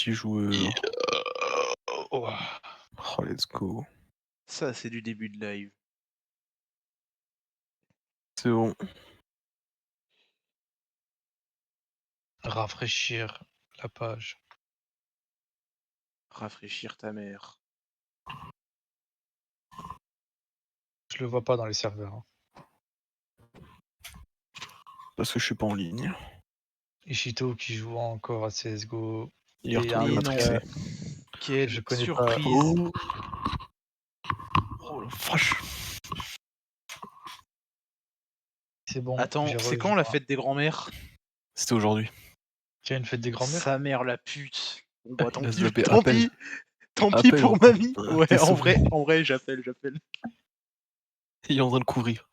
petit joueur. Oh, Oh, let's go. ça, c'est du début de live. C'est bon. Rafraîchir la page. Rafraîchir ta mère. Je le vois pas dans les serveurs. Hein. Parce que je suis pas en ligne. Ishito qui joue encore à CSGO. Il est Et un retourné Et autre non. matrixé. Quelle je connais pas. surprise. Oh. Oh la vache. C'est bon. Attends, j'ai c'est quand la rejoint. fête des grands-mères? C'était aujourd'hui. Tu as une fête des grands-mères? Sa mère la pute. Bon bah tant Il a pis, zappé. tant Appel. pis. Tant pis Appel, pour gros. mamie. T'es Ouais, sauvé. en vrai, j'appelle. Il est en train de couvrir.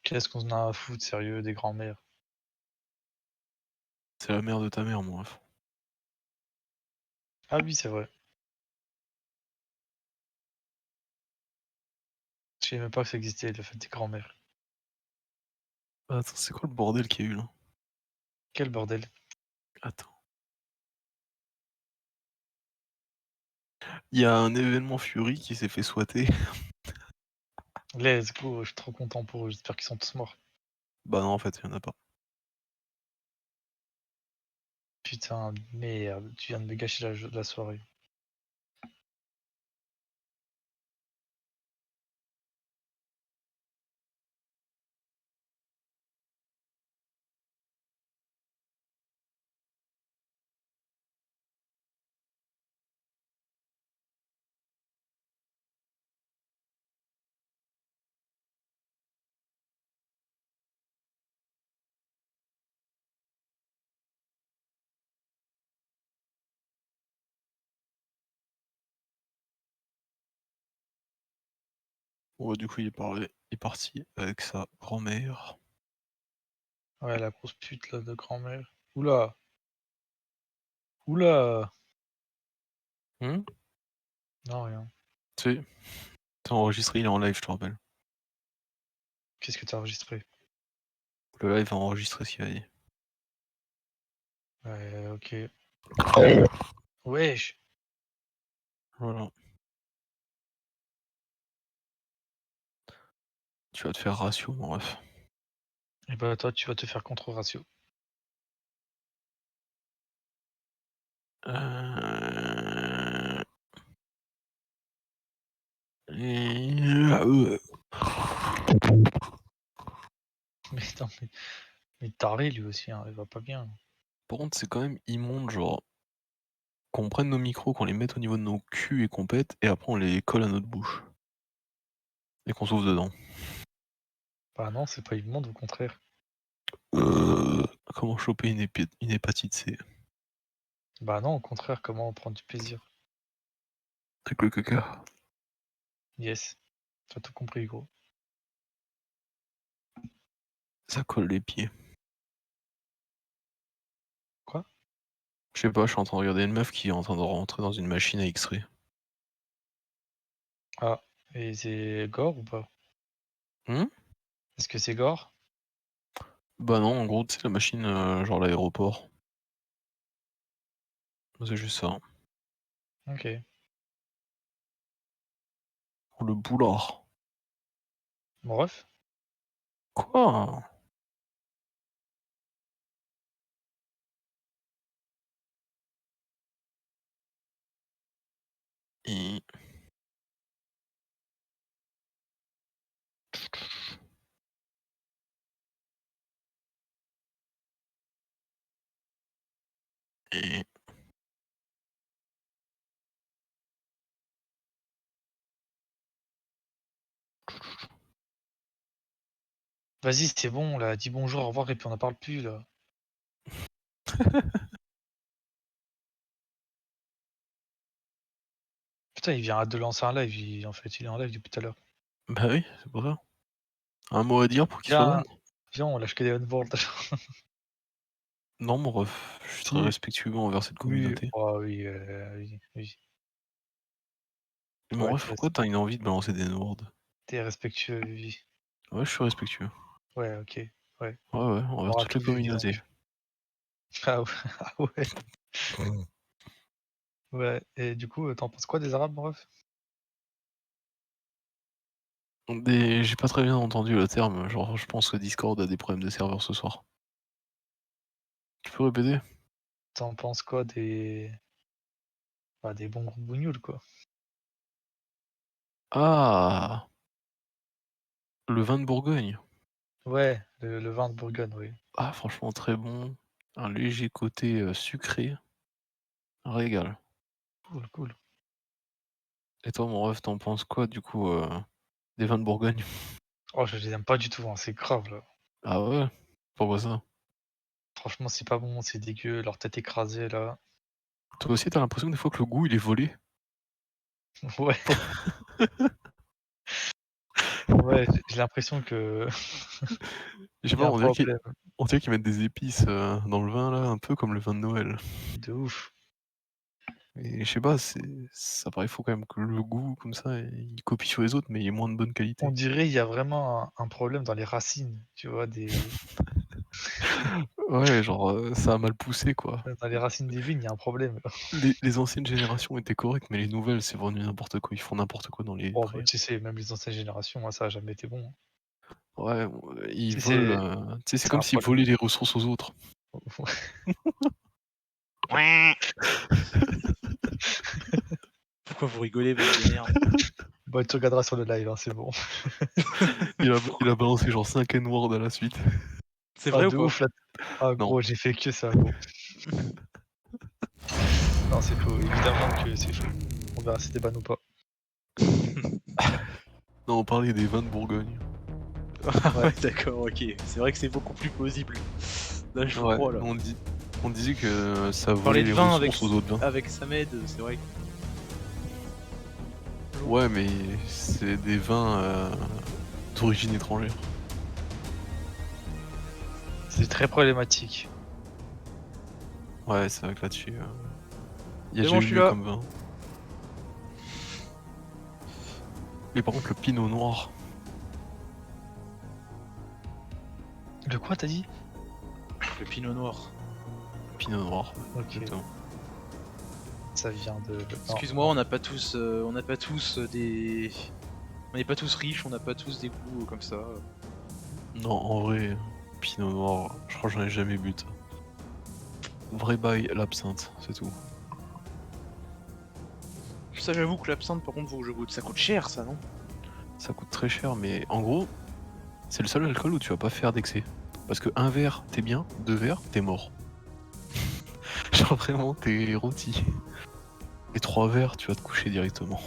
Qu'est-ce qu'on en a à foutre, sérieux, des grands-mères? C'est la mère de ta mère, mon ref. Ah oui, c'est vrai. Je savais même pas que ça existait, la fête des grands-mères. Attends, c'est quoi le bordel qu'il y a eu là? Quel bordel. Attends. Il y a un événement Fury qui s'est fait swatter. Let's go, je suis trop content pour eux, j'espère qu'ils sont tous morts. Bah non, en fait, il y en a pas. Putain, merde, tu viens de me gâcher la soirée. Bon, du coup, il est parti avec sa grand-mère. Ouais, la grosse pute là de grand-mère. Oula. Oula. Hmm. Non, rien. Tu sais, t'as enregistré, il est en live, je te rappelle. Qu'est-ce que t'as enregistré? Le live a enregistré ce qu'il a dit. Ouais, ok. Wesh. Voilà. Tu vas te faire ratio, mon ref. Et bah toi, tu vas te faire contre-ratio. Euh... Mais non, mais taré lui aussi, hein, il va pas bien. Par contre, c'est quand même immonde, genre, qu'on prenne nos micros, qu'on les mette au niveau de nos culs et qu'on pète, et après on les colle à notre bouche. Et qu'on souffle dedans. Bah non, c'est pas immonde, au contraire. Comment choper une hépatite C? Bah non, au contraire, comment prendre du plaisir. Avec le caca. Yes. T'as tout compris, gros. Ça colle les pieds. Quoi? Je sais pas, je suis en train de regarder une meuf qui est en train de rentrer dans une machine à X-ray. Ah, et c'est gore ou pas? Hmm. Est-ce que c'est gore? Bah non, en gros, tu sais, la machine, genre l'aéroport. C'est juste ça. Ok. Ou le boulard. Bon, ref? Quoi? Et... Et... Vas-y, c'est bon, là. Dis bonjour, au revoir, et puis on en parle plus, là. Putain, il vient de lancer un live. En fait, il est en live depuis tout à l'heure. Bah oui, c'est pour ça. Un mot à dire pour qu'il soit Viens, ban? viens, on lâche que des unboard. Non, mon ref, je suis très Si. respectueux envers cette Oui, communauté. oh, oui, oui, oui. Mais mon Ouais, ref, pourquoi t'as une envie de balancer des nords? t'es respectueux, oui. Ouais, je suis respectueux. Ouais, ok. Ouais. Ouais, ouais, On envers aura toute tout la vu, dis communauté. donc. Ah ouais, ah ouais. Ouais, et du coup, tu penses quoi des Arabes, mon ref? J'ai pas très bien entendu le terme, genre je pense que Discord a des problèmes de serveur ce soir. Tu peux répéter? Tu penses quoi des bons gros bougnoules, quoi? Ah! Le vin de Bourgogne. Ouais, le vin de Bourgogne, oui. Ah franchement très bon, un léger côté, sucré, un régal. Cool, cool. Et toi mon ref, tu penses quoi du coup, des vins de Bourgogne? Oh, je les aime pas du tout, hein, c'est grave, là. Ah ouais? Pourquoi ça? Franchement, c'est pas bon, c'est dégueu, leur tête écrasée, là. Toi aussi tu as l'impression des fois que le goût il est volé? Ouais, ouais, j'ai l'impression que Je sais il y pas, a un problème on dirait qu'ils mettent des épices, dans le vin là, un peu comme le vin de Noël. de ouf. Et je sais pas, ça paraît fou quand même que le goût comme ça, il copie sur les autres, mais il est moins de bonne On qualité. dirait il y a vraiment un problème dans les racines, tu vois? Ouais, genre, ça a mal poussé quoi. Dans les racines des vignes, il y a un problème. Les anciennes générations étaient correctes, mais les nouvelles, c'est devenu n'importe quoi. Ils font n'importe quoi dans les Bon, bah, prés. tu sais, même les anciennes générations, hein, ça a jamais été bon, hein. Ouais, ils Tu sais, volent, tu sais, c'est c'est comme un s'ils problème. volaient les ressources aux autres. Ouais. Pourquoi vous rigolez, bande de merde? Bah, tu regarderas sur le live, hein, c'est bon. Il a balancé genre 5 N-words à la suite. C'est Ah vrai ou de pas? ouf là. Ah Non, gros, j'ai fait que ça, gros. Non, c'est faux, évidemment que c'est faux. On verra si tu débannes ou pas. non, on parlait des vins de Bourgogne. Ah Ouais, ouais, d'accord, OK. C'est vrai que c'est beaucoup plus plausible. Là, je vous Ouais, crois, là. on disait que ça Parler volait de les vin ressources aux autres vins. avec Samed, c'est vrai que Ouais, mais c'est des vins, d'origine étrangère. c'est très problématique. Ouais, c'est vrai que là-dessus, il y a c'est déjà bon, eu je suis mieux là. comme vin. Mais par contre, le pinot noir, Le quoi, t'as dit? Le pinot noir. pinot noir, ouais, OK, exactement. ça vient de non, Excuse-moi, on n'a pas tous, des... On n'est pas tous riches, on n'a pas tous des goûts comme ça. Non, en vrai, pinot noir, je crois que j'en ai jamais bu de ça. Vrai bail, l'absinthe, c'est tout. Ça, j'avoue que l'absinthe, par contre, faut que je goûte. Ça coûte cher, ça, non? Ça coûte très cher, mais en gros, c'est le seul alcool où tu vas pas faire d'excès. Parce que un verre, t'es bien, 2 verres, t'es mort. Genre vraiment, t'es rôti. Et 3 verres, tu vas te coucher directement.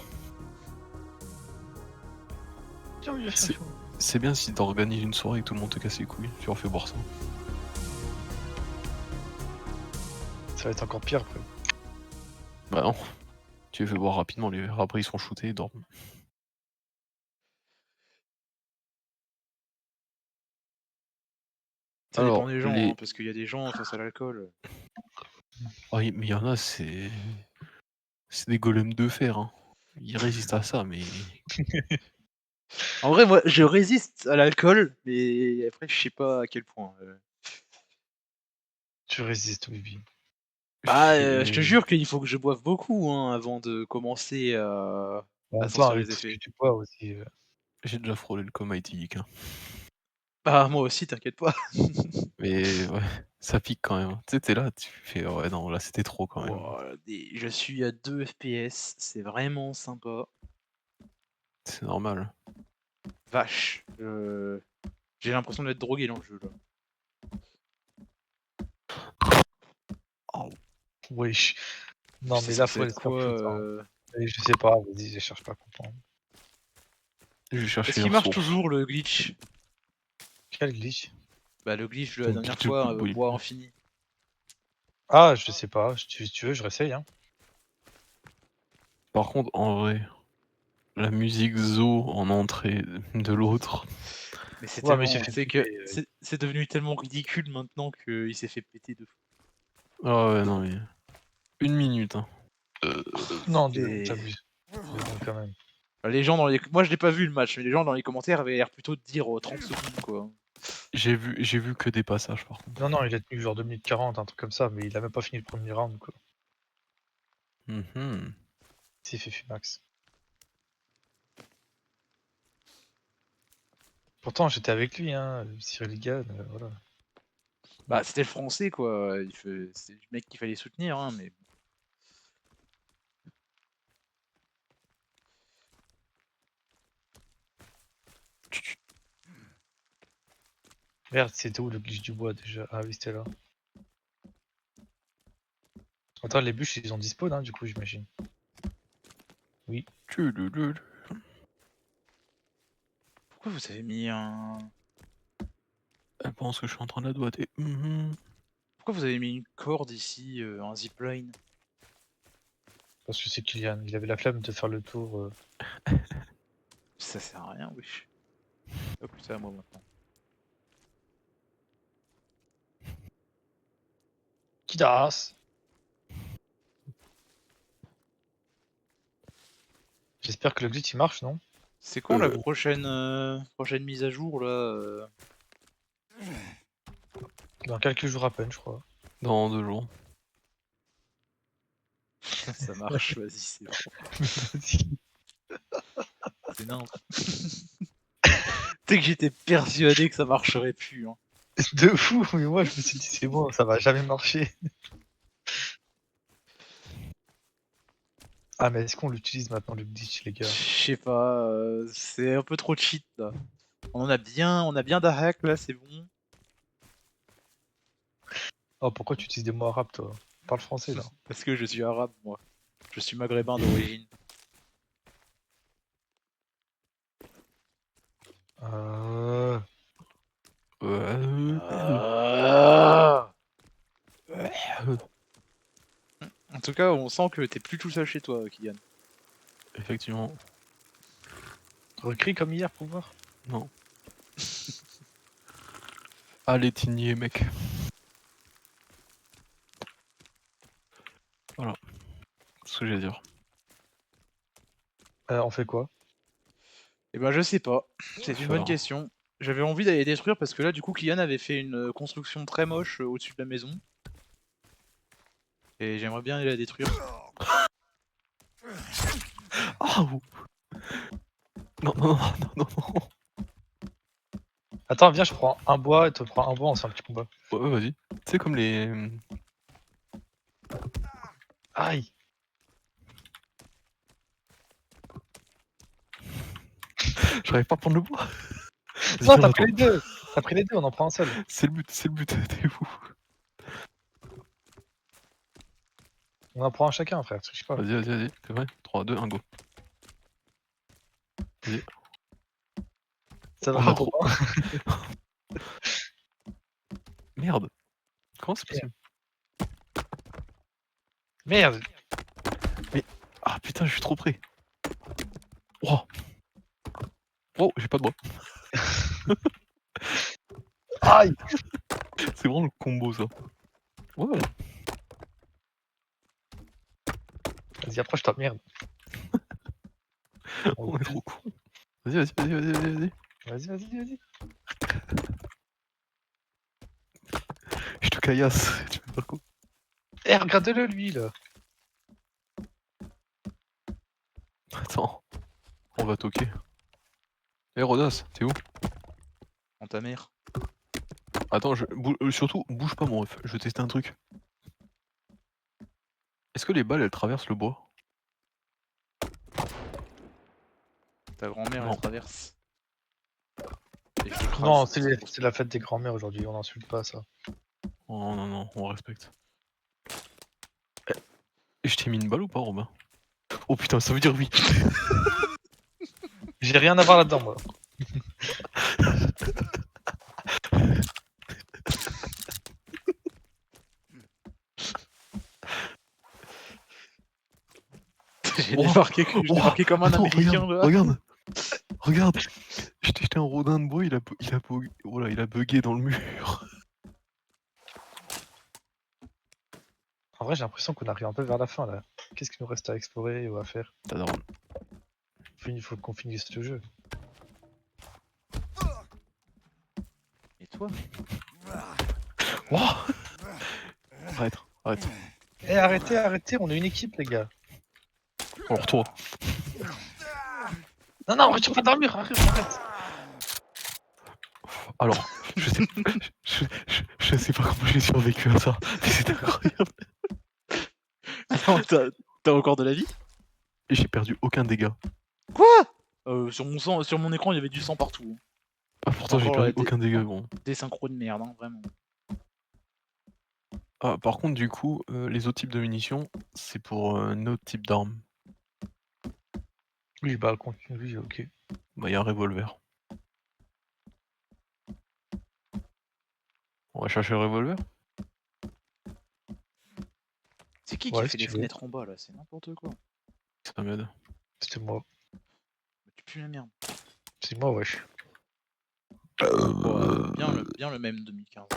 tiens, il va faire C'est chaud. c'est bien si t'organises une soirée et que tout le monde te casse les couilles, tu leur fais boire ça. Ça va être encore pire après. Bah non, tu les fais boire rapidement les verres, après ils sont shootés, ils dorment. Ça dépend Alors, des gens, hein, les... parce qu'il y a des gens face à l'alcool. Oh, mais il y en a, c'est des golems de fer, hein. Ils résistent à ça, mais En vrai, moi, je résiste à l'alcool, mais après, je sais pas à quel point. Tu résistes, oui, oui. Bah, je te j'ai jure qu'il faut que je boive beaucoup, hein, avant de commencer En à même temps, sentir avec les tout ce que effets. tu bois aussi, j'ai déjà frôlé le coma éthylique, hein. Ah, moi aussi, t'inquiète pas. Mais ouais, ça pique quand même, hein. Tu sais, tu là, tu fais: «Ouais, non, là, c'était trop quand même». Wouah, je suis à 2 FPS, c'est vraiment sympa. C'est normal. Vache, j'ai l'impression d'être drogué dans le jeu, là. Oh, wesh. Non, C'est mais là, censé faut être être faire quoi, plus, hein. Et je sais pas, vas-y, je cherche pas à comprendre. je vais Est-ce chercher qu'il leur marche source. toujours le glitch? Quel glitch? Bah, le glitch de la Ton dernière glitch le fois, plus beau bois infini. Ah, je sais pas, si tu veux, je réessaye, hein. Par contre, en vrai, la musique Zo en entrée de l'autre. Mais c'est Ouais, mais il s'est tellement, fait tu sais que péter, c'est devenu tellement ridicule maintenant qu'il s'est fait péter de fou. Ah ouais, non mais 1 minute, hein. non, 2, Et t'abuses. 2 secondes quand même. les gens dans les, moi je l'ai pas vu le match, mais les gens dans les commentaires avaient l'air plutôt de dire 30 secondes quoi. J'ai vu que des passages par contre. Non, non, il a tenu genre 2 minutes 40, un truc comme ça, mais il a même pas fini le premier round, quoi. Mhm. C'est fait max. Pourtant, j'étais avec lui, hein, Cyril Gann, voilà. Bah, c'était le français, quoi. C'est le mec qu'il fallait soutenir, hein, mais. Merde, c'était où le glitch du bois déjà? Ah oui, c'était là. Attends, les bûches, ils ont dispo, hein, du coup, j'imagine. Oui. Tchululul. Pourquoi vous avez mis un. Elle pense que je suis en train de la doigter. Mhm. Pourquoi vous avez mis une corde ici, un zipline? Parce que c'est Kylian, il avait la flemme de faire le tour. Ça sert à rien, wesh. Hop, c'est à moi maintenant. Kidas! J'espère que le glitch il marche, non? C'est quand la prochaine mise à jour là? Dans quelques jours à peine, je crois. Dans 2 jours. Ça marche, vas-y, c'est bon. C'est nimp. Tu sais que j'étais persuadé que ça marcherait plus. Hein. De fou, mais moi je me suis dit c'est bon, ça va jamais marcher. Ah mais est-ce qu'on l'utilise maintenant le glitch les Je gars? sais pas, c'est un peu trop cheat là. On a bien d'hack là, c'est bon. Oh pourquoi tu utilises des mots arabes toi? Parle français là. Parce que je suis arabe moi. Je suis maghrébin d'origine. Euh... Ah. En tout cas, on sent que t'es plus tout seul chez toi, Kylian. Effectivement. Recris comme hier pour voir. Non. Allez, tigner, mec. Voilà. C'est ce que j'ai à dire. On fait quoi? Eh ben, je sais pas. C'est une bonne Alors. question. J'avais envie d'aller détruire parce que là, du coup, Kylian avait fait une construction très moche au-dessus de la maison. Et j'aimerais bien aller la détruire. Ah ouh. Non, non, non, non, non. Attends viens je prends un bois et toi prends un bois, on se fait un petit combat. Ouais, vas-y. C'est comme les. Aïe! J'arrive pas à prendre le bois. Non Vas-y, t'as on pris les deux! T'as pris les deux, on en prend un seul. C'est le but, t'es où? On en prend un chacun frère, triche pas. Vas-y, vas-y, c'est vrai. 3, 2, 1, go. Vas-y. Ça va Oh, pas trop. Merde. Comment c'est possible? Merde! Ah putain, je suis trop près. Oh, oh j'ai pas de bois. Aïe! C'est vraiment le combo ça. Ouais. Vas-y approche-toi, merde. On est trop con. Vas-y, vas-y, vas-y, vas-y, vas-y, vas-y. Vas-y, vas-y, vas-y. Je te caillasse. Tu veux faire quoi? Eh, regarde-le lui là! Attends. On va toquer. Eh Rodas, t'es où? En ta mère. Attends, surtout, bouge pas mon ref. Je veux tester un truc. Est-ce que les balles elles traversent le bois? Ta grand-mère, Non. elle traverse. Et je l'écrase. Non, c'est la fête des grands-mères aujourd'hui, on n'insulte pas ça. Oh non, non, on respecte. Et je t'ai mis une balle ou pas, Robin? Oh putain, ça veut dire oui. J'ai rien à voir là-dedans moi. J'ai Oh, débarqué, oh, comme un attends, américain là. regarde, regarde. Je t'ai jeté un rodin de bois, voilà, il a bugué dans le mur. En vrai, j'ai l'impression qu'on arrive un peu vers la fin là. Qu'est-ce qu'il nous reste à explorer ou à faire? T'as daron. Il faut qu'on finisse le jeu. Et toi, toi. Wouah. Arrête, arrête. Eh, arrêtez, on est une équipe, les gars. Alors toi. Non, tu vas pas dormir, arrête. Alors, je sais pas comment j'ai survécu à ça. Mais c'est incroyable. Attends, t'as encore de la vie? Et j'ai perdu aucun dégât. Quoi? Sur mon écran, il y avait du sang partout. Ah, pourtant j'ai Encore, perdu des- aucun dégât, gros. Des synchros de merde, hein, vraiment. Ah, par contre, du coup, les autres types de munitions, c'est pour un autre type d'arme. Oui, bah, continue, oui, ok. Bah, y a un revolver. On va chercher le revolver? C'est qui Ouais, fait si les tu veux. fenêtres en bas là? C'est n'importe quoi. Ça m'aide. C'était moi. Tu pues la merde. C'est moi, wesh. Ouais, bien le même 2015.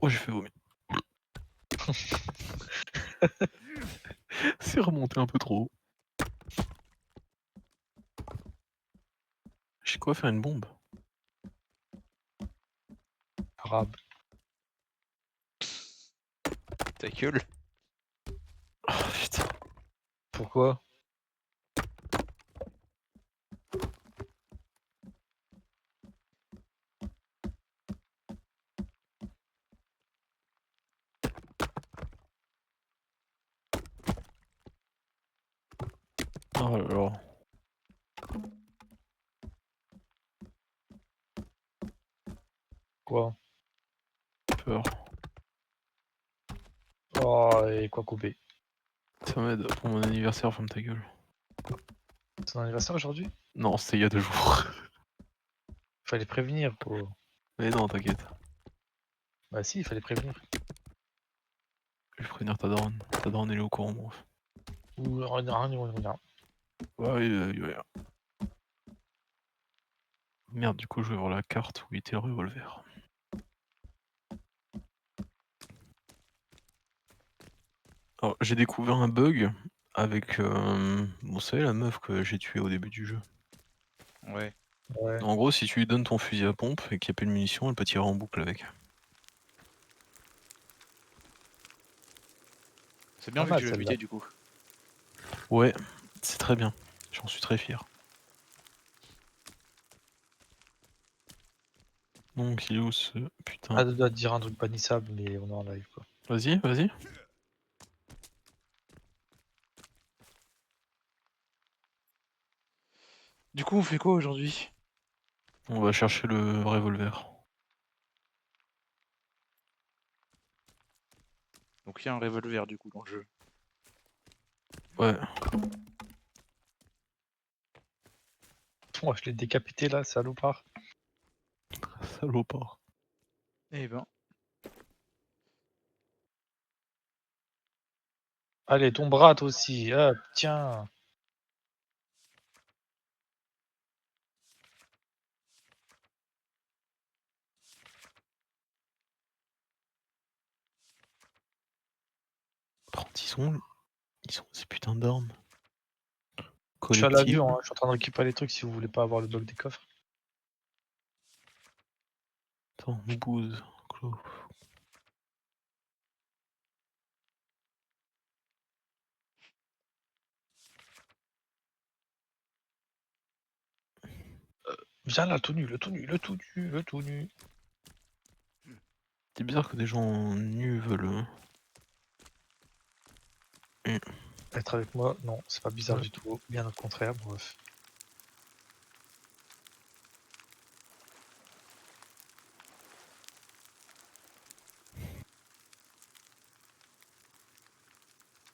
Oh, j'ai fait vomir. C'est remonté un peu trop haut. J'ai quoi faire une bombe? Arabe. Ta gueule. Ah putain. Pourquoi? Oh là là. Quoi? Peur. Oh, et quoi couper? Ça m'aide pour mon anniversaire, ferme ta gueule. C'est ton anniversaire aujourd'hui? Non, c'était il y a 2 jours. Fallait prévenir, quoi. Mais non, t'inquiète. Bah si, il fallait prévenir. Je vais prévenir ta daronne. Ta daronne, elle est au courant, bref. Ou rien. Ouais, ouais. Merde, du coup, je vais voir la carte où était le revolver. Alors, j'ai découvert un bug avec. Bon, vous savez, la meuf que j'ai tuée au début du jeu. Ouais. Ouais. En gros, si tu lui donnes ton fusil à pompe et qu'il n'y a plus de munitions, elle peut tirer en boucle avec. C'est bien Pas vu que mal, tu l'as celle-là. buté du coup. Ouais, c'est très bien. J'en suis très fier. Donc, il est où ce putain? Ah, doit te dire un truc bannissable, mais on est en live, quoi. Vas-y, vas-y. Du coup, on fait quoi aujourd'hui? On va chercher le revolver. Donc il y a un revolver du coup dans le jeu. Ouais. Moi, je l'ai décapité là, salopard. Salopard. Eh ben. Allez, ton bras toi aussi. Hop, tiens. Ils sont ces putains d'armes. Je suis à Collectives. l'avion, hein. Je suis en train de récupérer les trucs si vous voulez pas avoir le bloc des coffres. Attends, bouse. Clove. Viens là, tout nu, le tout nu. C'est bizarre que des gens nus veulent. Être avec moi, non, c'est pas bizarre Ouais. du tout. Bien au contraire, bref.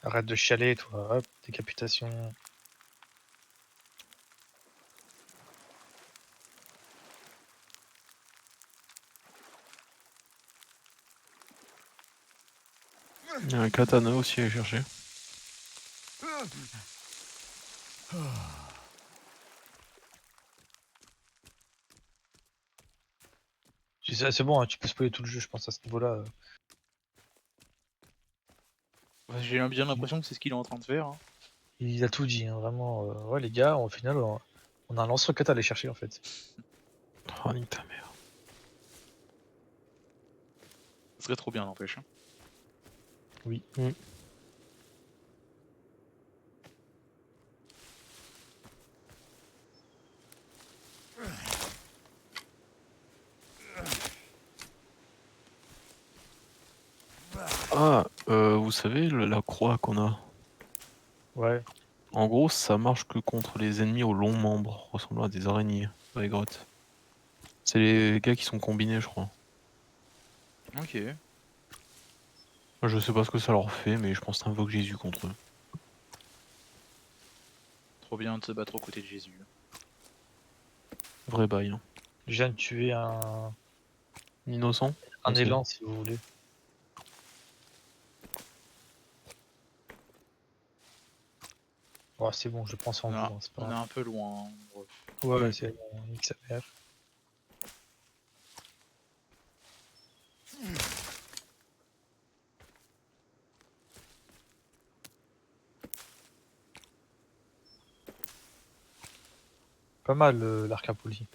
Arrête de chialer, toi. Hop, décapitation. Il y a un katana aussi à chercher. C'est bon, hein, tu peux spoiler tout le jeu, je pense, à ce niveau-là. J'ai bien l'impression que c'est ce qu'il est en train de faire. Hein. Il a tout dit, hein, vraiment. Ouais, les gars, au final, on a un lance-roquette à aller chercher, en fait. Oh, nique ta mère. Ça serait trop bien, n'empêche. Hein. Oui. Ah, vous savez, la croix qu'on a. Ouais. En gros, ça marche que contre les ennemis aux longs membres, ressemblant à des araignées dans les grottes. C'est les gars qui sont combinés, je crois. Ok. Je sais pas ce que ça leur fait, mais je pense que t'invoques Jésus contre eux. Trop bien de se battre aux côtés de Jésus. Vrai bail. Hein. Je viens de tuer un Innocent? Ok. élan si vous voulez. Ouais, c'est bon, je pense en vous, hein, c'est pas On est grave. un peu loin. Hein. Bref. Ouais, c'est bon, nique sa mère. Pas mal l'arc impoli.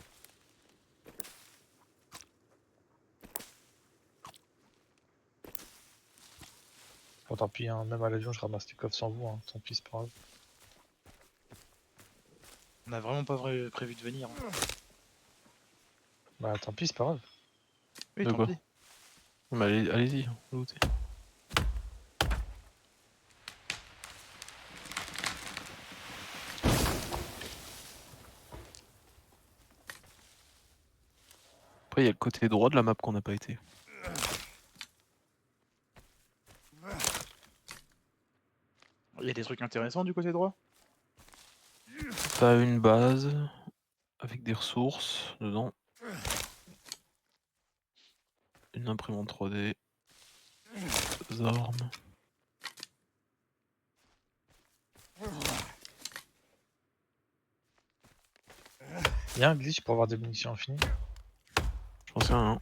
Bon, tant pis, hein, même à l'avion, je ramasse les coffres sans vous, hein, tant pis, c'est pas grave. On a vraiment pas prévu de venir. Hein. Bah, tant pis, c'est pas grave. Oui, De tant quoi? pis. Mais allez-y, lootez. Après, il y a le côté droit de la map qu'on n'a pas été. Il y a des trucs intéressants du côté droit. T'as une base avec des ressources dedans. Une imprimante 3D. Des armes. Il y a un glitch pour avoir des munitions infinies. Je pense à rien.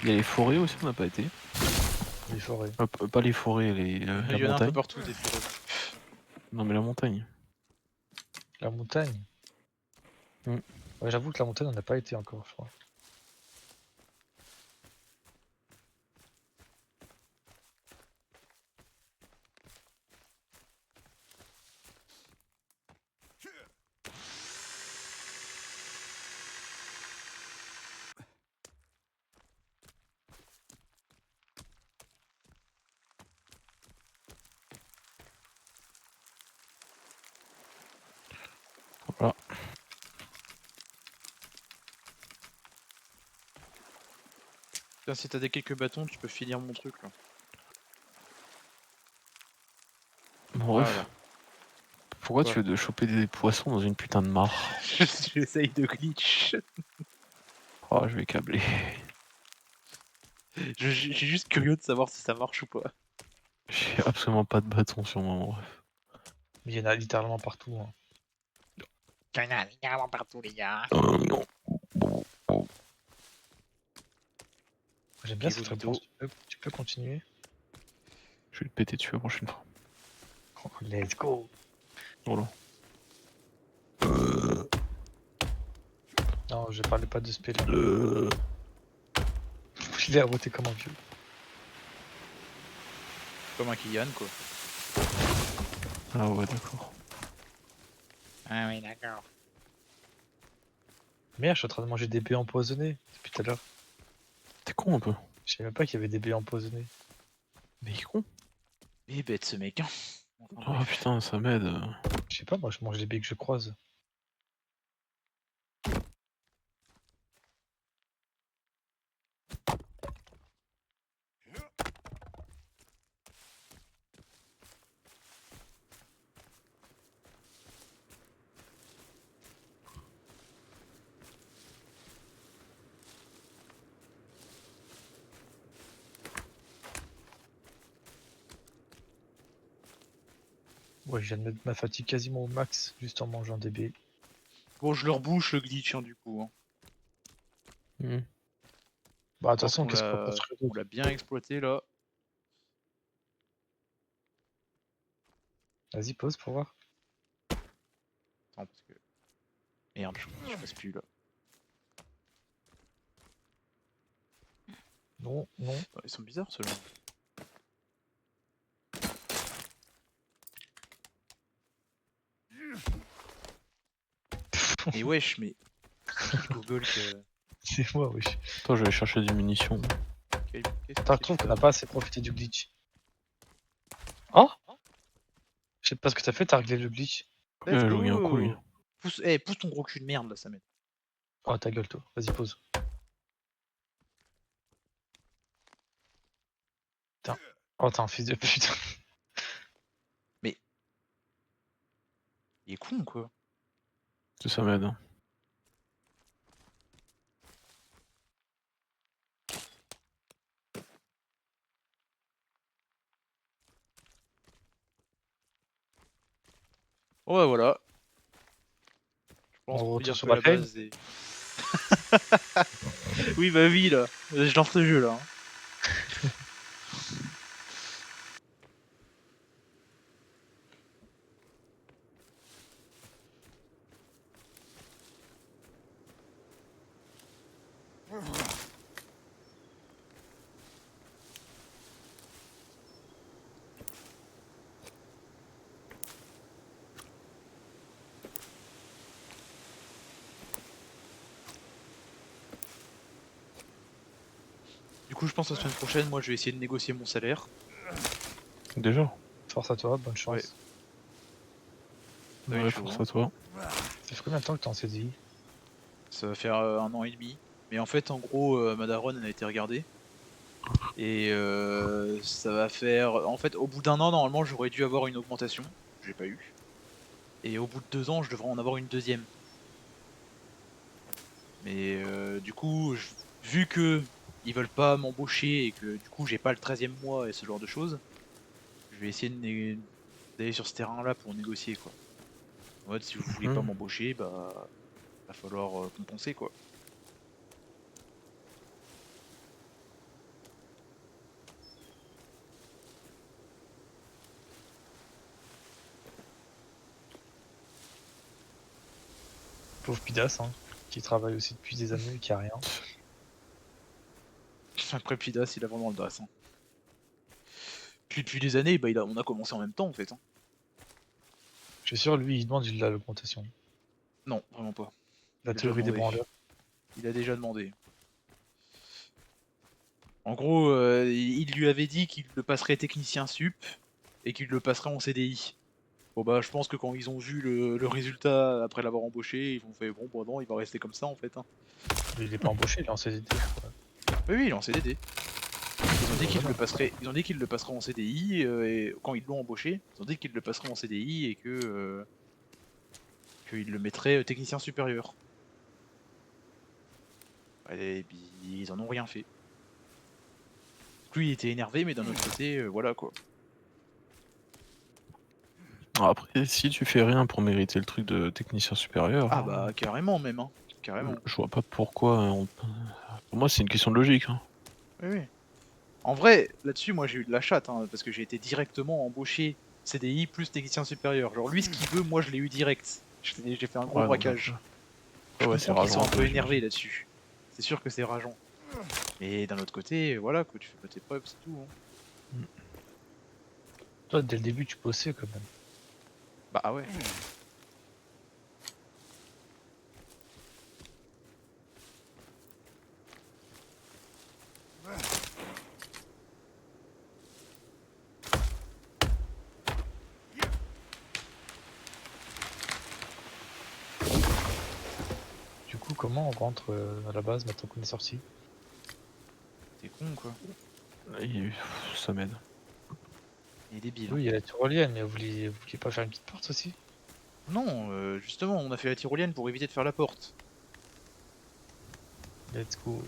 Il y a les forêts aussi, on n'a pas été. Les forêts. Pas les forêts, Il la y en a un peu montagne. partout des forêts. Non mais la montagne. La montagne. Mm. Ouais, j'avoue que la montagne, on n'a pas été encore, je crois. Voilà. Tiens, si t'as des quelques bâtons, tu peux finir mon truc là. Bref. Voilà. Pourquoi Quoi tu veux de choper des poissons dans une putain de mare? J'essaye de glitch. Oh, je vais câbler. J'ai juste curieux de savoir si ça marche ou pas. J'ai absolument pas de bâton sur moi, bref. Mais il y en a littéralement partout. Hein. Il y en a littéralement partout, les gars. Non. J'aime bien Ok, cette Vomito. réponse. Tu peux continuer. Je vais le péter dessus la prochaine fois. Oh, let's go. Voilà. Non, je parlais pas de spell. Je l'ai arrêté comme un vieux. Comme un Kylian, quoi. Ah ouais, d'accord. Ah oui, d'accord. Merde, je suis en train de manger des baies empoisonnées depuis tout à l'heure. T'es con un peu. Je savais même pas qu'il y avait des baies empoisonnées. Mais il est con. Il est bête ce mec, hein. Enfin, Oh bref. putain, ça m'aide. Je sais pas, moi je mange les baies que je croise. Ouais, je viens de mettre ma fatigue quasiment au max juste en mangeant des baies. Bon, je leur bouche le glitch, hein, du coup. Hein. Hmm. Bah, de toute Je pense façon, qu'on qu'est-ce qu'on peut l'a construire on d'autre? l'a bien exploité là. Vas-y, pause pour voir. Attends, parce que. Merde, je passe plus là. Non, non. Ils sont bizarres ceux-là. Mais wesh, mais qui Google que... C'est moi, wesh. Attends, je vais chercher des munitions. Qu'est-ce Attends, je que trouve c'est qu'on que n'a pas assez profité du glitch. Oh, je sais pas ce que t'as fait, t'as réglé le glitch. ça? Let's J'ai oublié un coup, lui. go. Pousse ton gros cul de merde là, ça m'aide. Oh, ta gueule, toi. Vas-y, pose. Putain. Oh, t'es un fils de pute. Il est con quoi. Ça m'aide. Hein. Ouais, voilà. Je pense On qu'on peut retourne dire sur que la Valheim. base est... Oui, bah oui, là. Je lance le jeu, là. Du coup, je pense que la semaine prochaine, moi, je vais essayer de négocier mon salaire. Déjà. Force à toi, bonne chance. Ouais. Ça va Ouais, être chaud, force hein. à toi. Ça fait combien de temps que t'es en CDI? Ça va faire 1 an et demi. Mais en fait, en gros, ma daronne, elle a été regardée. Et ça va faire... En fait, au bout d'1 an, normalement, j'aurais dû avoir une augmentation. J'ai pas eu. Et au bout de 2 ans, je devrais en avoir une deuxième. Mais du coup, vu que ils veulent pas m'embaucher et que du coup, j'ai pas le 13e mois et ce genre de choses, je vais essayer d'aller sur ce terrain-là pour négocier, quoi. En mode, si vous voulez pas m'embaucher, bah, va falloir compenser, quoi. Pauvre Pidas, hein, qui travaille aussi depuis des années et qui a rien. Après, Pidas, il a vraiment le DAS. Hein. Puis depuis des années, bah, on a commencé en même temps, en fait. Hein. Je suis sûr, lui, il demande il a l'augmentation. Non, vraiment pas. La Il a déjà théorie des demandé. branleurs. Il a déjà demandé. En gros, il lui avait dit qu'il le passerait technicien sup et qu'il le passerait en CDI. Bon bah je pense que quand ils ont vu le résultat après l'avoir embauché, ils ont fait bon bah non il va rester comme ça en fait. Hein. Mais il est pas embauché, il est en CDD, je crois. Oui oui il est en CDD. Ils ont dit qu'il Voilà. le passerait, ils ont dit qu'il le passerait en CDI et quand ils l'ont embauché, ils ont dit qu'il le passerait en CDI et que qu'ils le mettraient technicien supérieur. Et puis ils en ont rien fait. Lui il était énervé mais d'un autre côté voilà quoi. Après, si tu fais rien pour mériter le truc de technicien supérieur, Ah bah carrément même hein. Carrément. je vois pas pourquoi. Pour moi, c'est une question de logique. Hein. Oui oui. En vrai, là-dessus, moi j'ai eu de la chatte, hein, parce que j'ai été directement embauché CDI plus technicien supérieur. Genre lui, ce qu'il veut, moi je l'ai eu direct. J'ai fait un gros Ouais, donc, braquage. Je ouais, c'est comprends qu'ils rageant sont un peu peu, énervés j'imagine. là-dessus. C'est sûr que c'est rageant. Mais d'un autre côté, voilà, quoi, tu fais pas tes preuves, c'est tout. Hein. Toi, dès le début, tu bossais quand même. Bah ouais. Du coup, comment on rentre à la base maintenant qu'on est sorti? T'es con quoi. Et, ça m'aide. Il est débile. Hein. Oui, il y a la tyrolienne, mais vous vouliez pas faire une petite porte aussi? Non, justement, on a fait la tyrolienne pour éviter de faire la porte. Let's go.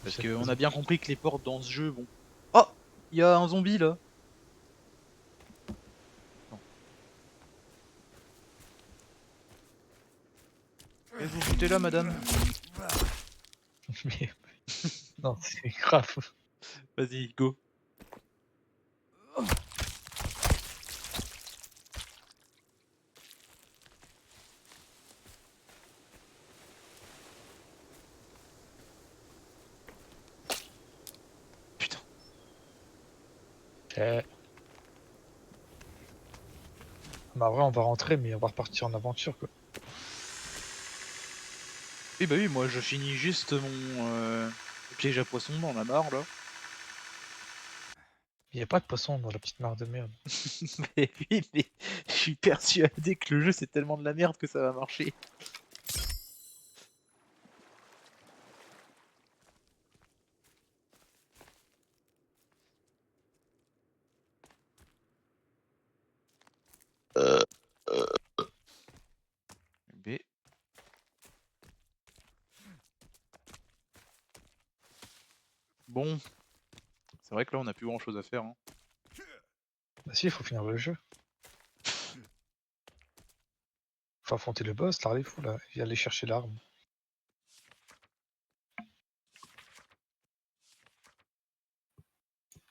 Parce qu'on a bien compris que les portes dans ce jeu, bon. Oh il y a un zombie là. Non. Qu'est-ce que vous foutez là, madame? Mais... non, c'est grave. Vas-y, go. Eh. Bah, en vrai, on va rentrer, mais on va repartir en aventure, quoi. Oui, bah oui, moi je finis juste mon piège à poisson dans la mare là. Il y a pas de poisson dans la petite mare de merde. Mais oui, mais je suis persuadé que le jeu c'est tellement de la merde que ça va marcher. B. Bon, c'est vrai que là on a plus grand chose à faire. Hein. Bah si, il faut finir le jeu. Faut affronter le boss, là, il faut là, et aller chercher l'arme.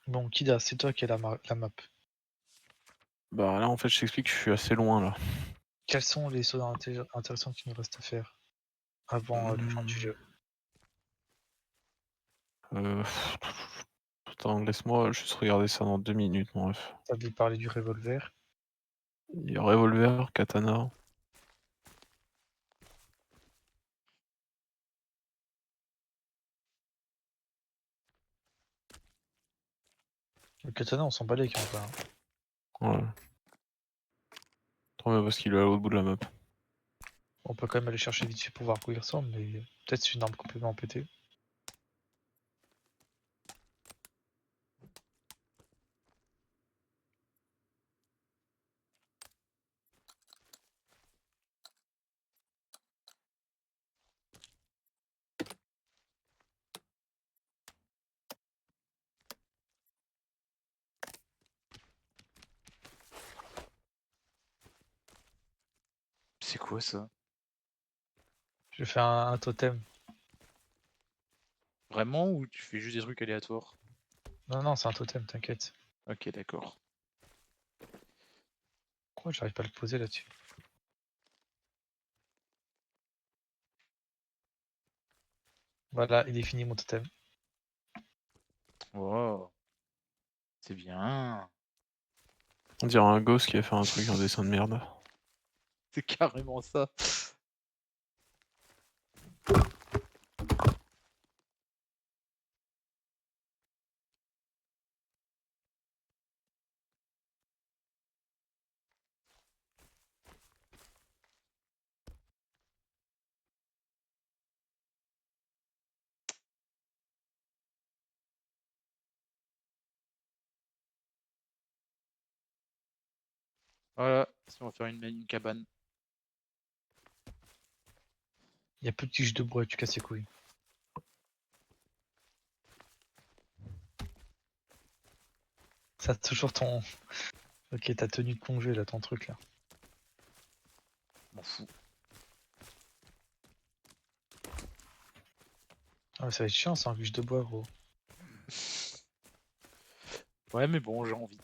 Bon, Kida, c'est toi qui as la map. Bah là en fait je t'explique que je suis assez loin là. Quels sont les sauts intéressants qu'il nous reste à faire avant le fin du jeu? Euh... Attends, laisse-moi juste regarder ça dans 2 minutes, mon ref. T'as oublié de parler du revolver. Il y a revolver, katana. Le katana, on s'en bat les couilles, en vrai, hein. Ouais. Trop bien parce qu'il est à l'autre bout de la map. On peut quand même aller chercher vite fait pour voir à quoi il ressemble, mais peut-être c'est une arme complètement pétée. C'est quoi ça? Je fais un totem. Vraiment ou tu fais juste des trucs aléatoires? Non, non, c'est un totem, t'inquiète. Ok, d'accord. Pourquoi j'arrive pas à le poser là-dessus? Voilà, il est fini mon totem. Wow, c'est bien. On dirait un gosse qui a fait un truc, un dessin de merde. C'est carrément ça. Voilà, si on va faire une cabane. Il y a plus de tiges de bois, tu casses les couilles. Ça, toujours ton. Ok, ta tenue de plongée là, ton truc là. M'en fous. Ah, mais ça va être chiant, c'est un ruche de bois, gros. Ouais, mais bon, j'ai envie.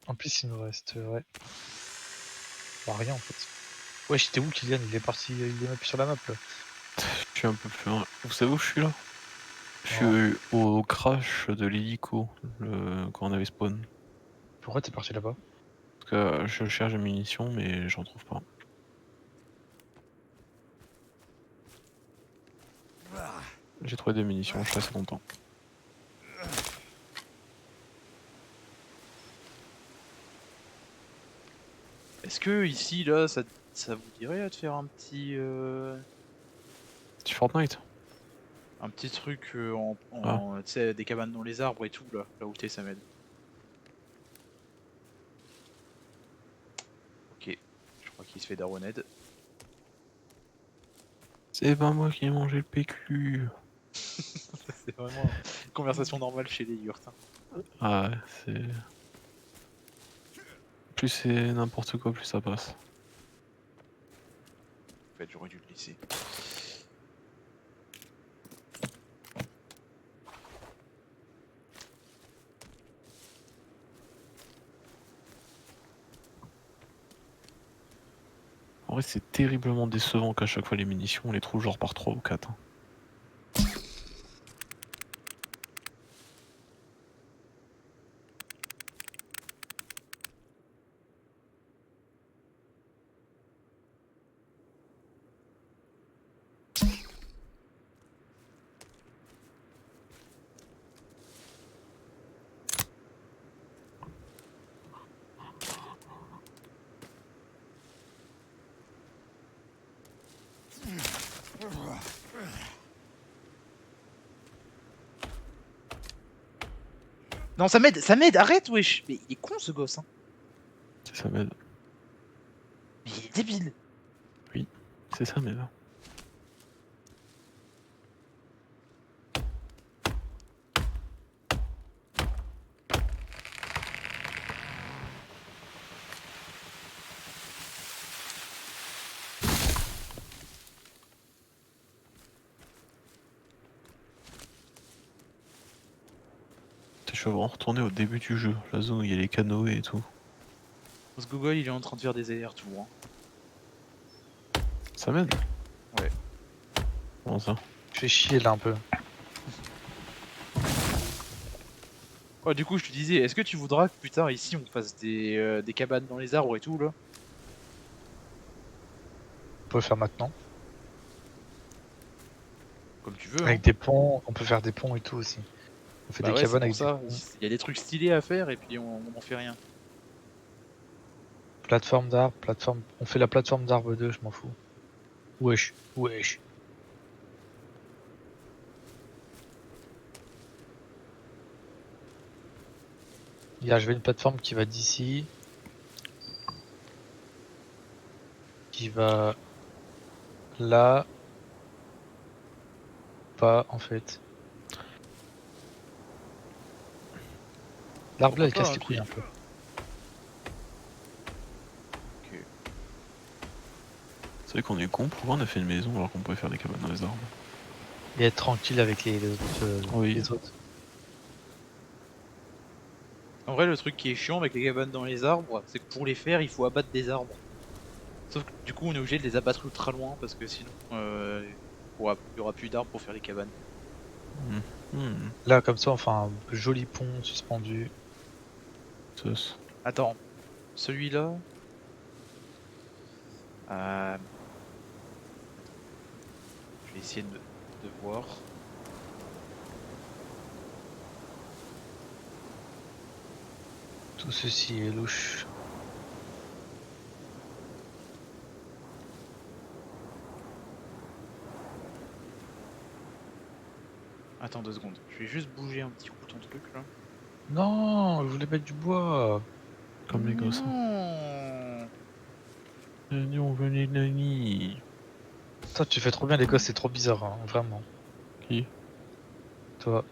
En plus, il nous reste. Ouais. Bah, rien en fait. Ouais, j'étais où, Kylian? Il est parti, il est même plus sur la map là. Je suis un peu plus loin. Vous savez où je suis là? Je Non. suis au crash de l'hélico, quand on avait spawn. Pourquoi t'es parti là-bas? Parce que je cherche des munitions mais j'en trouve pas. J'ai trouvé des munitions, je suis assez content. Est-ce que ici, là, ça vous dirait de faire Petit Fortnite? un petit truc Ah. tu sais, des cabanes dans les arbres et tout, là où t'es, ça m'aide. Ok, je crois qu'il se fait daroned. C'est pas moi qui ai mangé le PQ. C'est vraiment une conversation normale chez les yurts. Hein. Ah ouais, c'est... Plus c'est n'importe quoi, plus ça passe. En fait, j'aurais dû le laisser. En vrai, c'est terriblement décevant qu'à chaque fois les munitions, on les trouve genre par 3 ou 4. Hein. Non, ça m'aide, arrête, wesh. Mais il est con ce gosse, hein. C'est ça m'aide. Mais il est débile. Oui, c'est ça m'aide. Je vais vraiment retourner au début du jeu, la zone où il y a les canoës et tout. Ce Google, il est en train de faire des allers-retours. Hein. Ça m'aide? Ouais. Comment ça? Je fais chier là un peu. Ouais, du coup, je te disais, est-ce que tu voudras que plus tard, ici, on fasse des cabanes dans les arbres et tout, là? On peut le faire maintenant. Comme tu veux, hein. Avec des ponts, on peut faire des ponts et tout aussi. On fait Bah des ouais, c'est cabanes pour avec des ça. ponts. Il y a des trucs stylés à faire et puis on en fait rien. Plateforme d'arbres, plateforme. On fait la plateforme d'arbres 2, je m'en fous. Wesh, wesh. Je vais une plateforme qui va d'ici. Qui va là. Pas en fait. L'arbre là, Pourquoi il pas, casse hein, les couilles un peu. Ok. C'est vrai qu'on est con, pourquoi on a fait une maison alors qu'on pouvait faire des cabanes dans les arbres? Et être tranquille avec Oui. les autres. En vrai, le truc qui est chiant avec les cabanes dans les arbres, c'est que pour les faire, il faut abattre des arbres. Sauf que du coup, on est obligé de les abattre ultra loin parce que sinon, il y aura plus d'arbres pour faire les cabanes. Hmm. Là, comme ça, enfin, un joli pont suspendu. Sauce. Attends, celui-là. Euh... Je vais essayer de voir. Tout ceci est louche. Attends 2 secondes. Je vais juste bouger un petit coup ton truc là. Non, je voulais mettre du bois. Comme les gosses. Non. Nani, on veut les nannies. Toi, tu fais trop bien les gosses, c'est trop bizarre, hein, vraiment. Qui? Toi,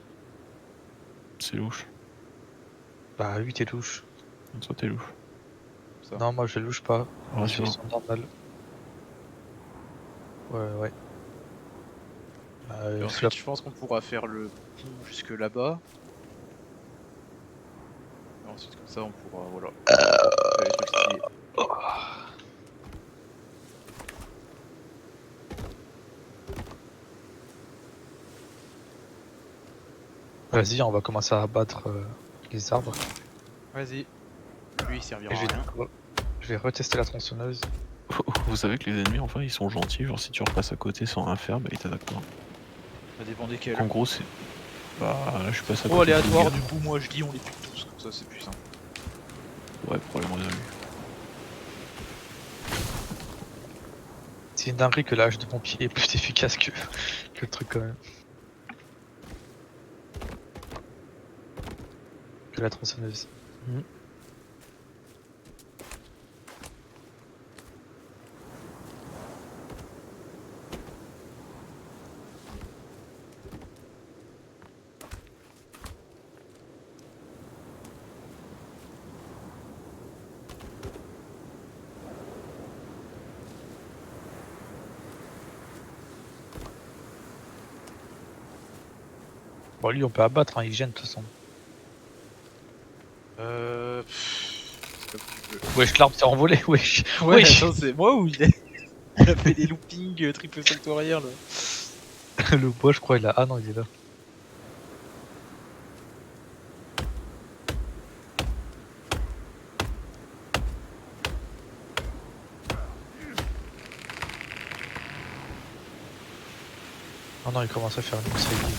C'est louche. bah oui, t'es louche. Toi t'es louche. Ça. Non, moi je louche pas. Les filles Rassure. sont normales. Ouais, ouais. Et Fais ensuite, je pense qu'on pourra faire le pont jusque là-bas. Et ensuite, comme ça, on pourra, voilà. Faire les trucs stylés. Vas-y, on va commencer à abattre les arbres. Vas-y. Lui, il Et servira à rien. je vais retester la tronçonneuse. Vous savez que les ennemis, enfin, ils sont gentils. Genre, si tu repasses à côté sans rien faire, bah ils t'attaquent pas. Ça dépend Donc, desquels. en gros, c'est. Bah, là, je suis passé à Trop côté de aléatoire, Lugano. du coup, moi je dis on les tue tous, comme ça c'est plus simple. Ouais, problème résolu. C'est une dinguerie que la hache de pompier est plus efficace que le truc quand même. Que la tronçonneuse. Bon, lui, on peut abattre, hein, il gêne de toute façon. C'est comme tu veux. Wesh, l'arbre s'est envolé, wesh. Ouais, Wesh. attends, c'est moi ou il a fait des loopings triple salto arrière là. Le bois, je crois, il a. Ah non, il est là. Ah non, il commence à faire une série.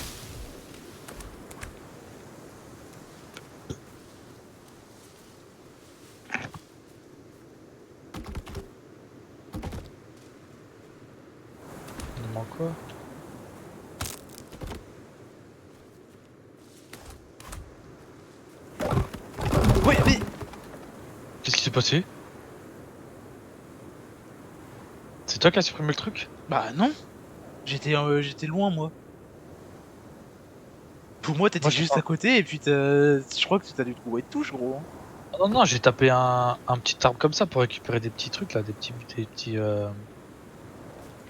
Il nous manque quoi? Ouais, mais. Qu'est-ce qui s'est passé? C'est toi qui as supprimé le truc? Bah non. J'étais loin, moi. Pour moi, t'étais Moi je te juste à parle. côté, et puis je crois que tu t'as dû trouver de touche, gros. Hein. Non, non, j'ai tapé un petit arbre comme ça pour récupérer des petits trucs là, des petits.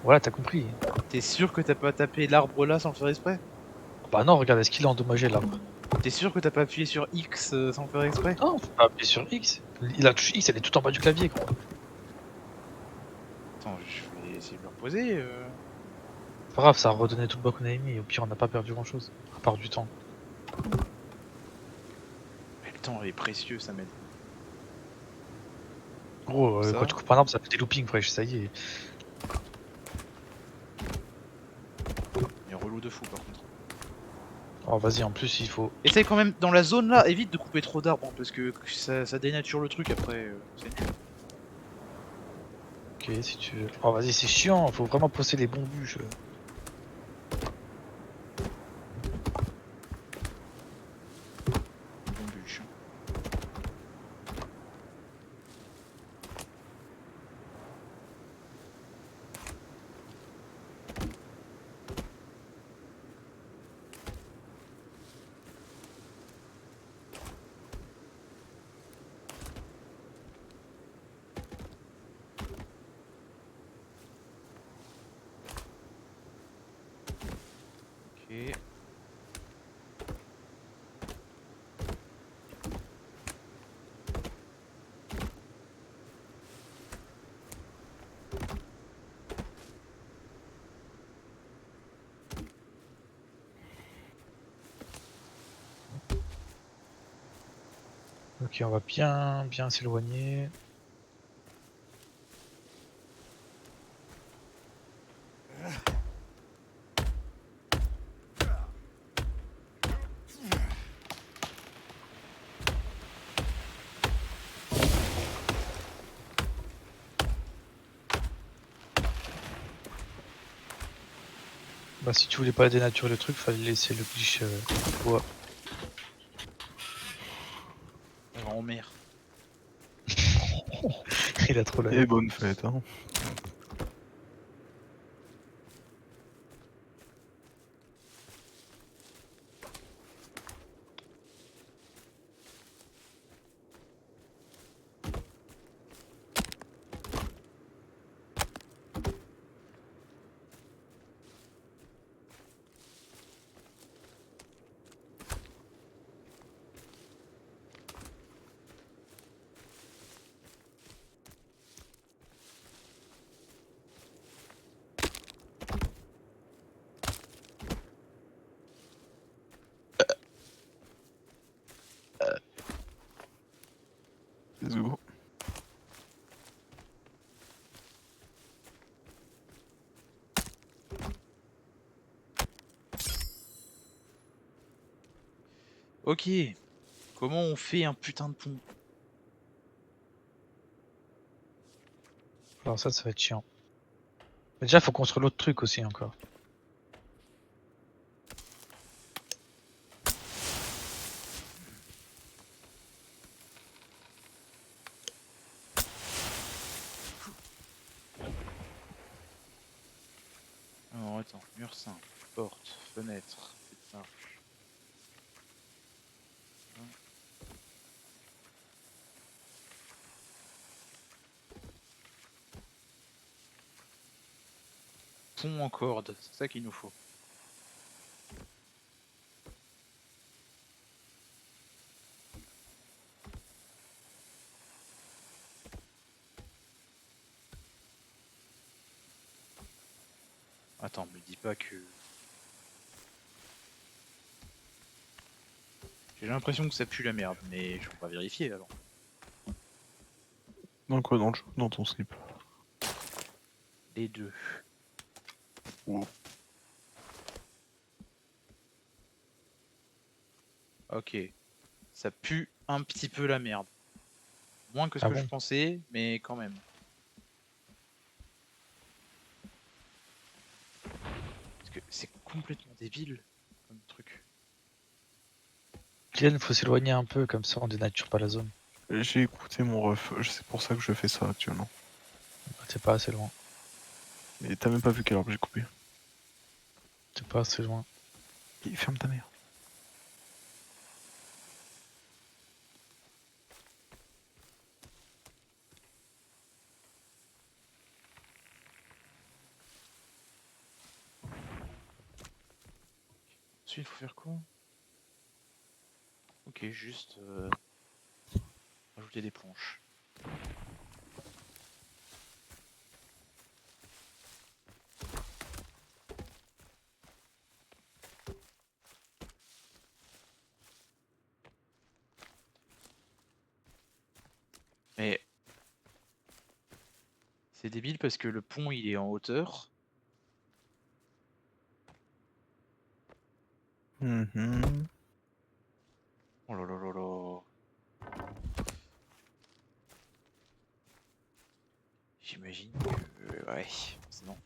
Voilà, t'as compris. T'es sûr que t'as pas tapé l'arbre là sans le faire exprès? Bah non, regarde, est-ce qu'il a endommagé l'arbre? T'es sûr que t'as pas appuyé sur X sans le faire exprès? Non, faut pas appuyer sur X. La touche X, elle est tout en bas du clavier, quoi. Attends, je vais essayer de le reposer. C'est pas grave, ça a redonné tout le bas qu'on avait mis. Et au pire, on n'a pas perdu grand chose. À part du temps. Mais le temps est précieux, ça m'aide. Gros, Ça. quand tu coupes un arbre, ça fait des loopings, wesh, ça y est. Il est relou de fou par contre. Oh, vas-y, en plus, il faut. Essaye quand même, dans la zone là, évite de couper trop d'arbres, hein, parce que ça dénature le truc après. C'est nul. Ok, si tu veux. Oh, vas-y, c'est chiant, faut vraiment poser les bons bûches. Bon bûche. Ok. Ok, on va bien s'éloigner. Bah, si tu voulais pas dénaturer le truc, fallait laisser le glitch bois. Grand-mère. Il a trop la Et haine. bonne fête, hein. Zou. Ok. Comment on fait un putain de pont? Alors ça va être chiant. Mais déjà, faut construire l'autre truc aussi encore. Alors attends, mur simple, porte, fenêtre, petite marche. Pont en corde, c'est ça qu'il nous faut. Attends, me dis pas que... J'ai l'impression que ça pue la merde, mais je vais pas vérifier alors. Dans quoi, dans le jeu? Dans ton slip. Les deux. Wow. Ok. Ça pue un petit peu la merde. Moins que ce Ah que je bon? pensais, mais quand même. Parce que c'est complètement débile comme truc. Kylian, faut s'éloigner un peu, comme ça on dénature pas la zone. J'ai écouté mon ref, c'est pour ça que je fais ça actuellement. T'es pas assez loin. Et t'as même pas vu quelle arbre j'ai coupé. T'es pas assez loin. Et ferme ta mère. Ensuite, il faut faire quoi? Ok, juste rajouter des planches. Mais c'est débile parce que le pont il est en hauteur. Mhm. Oh là là là là. J'imagine que... Ouais, forcément.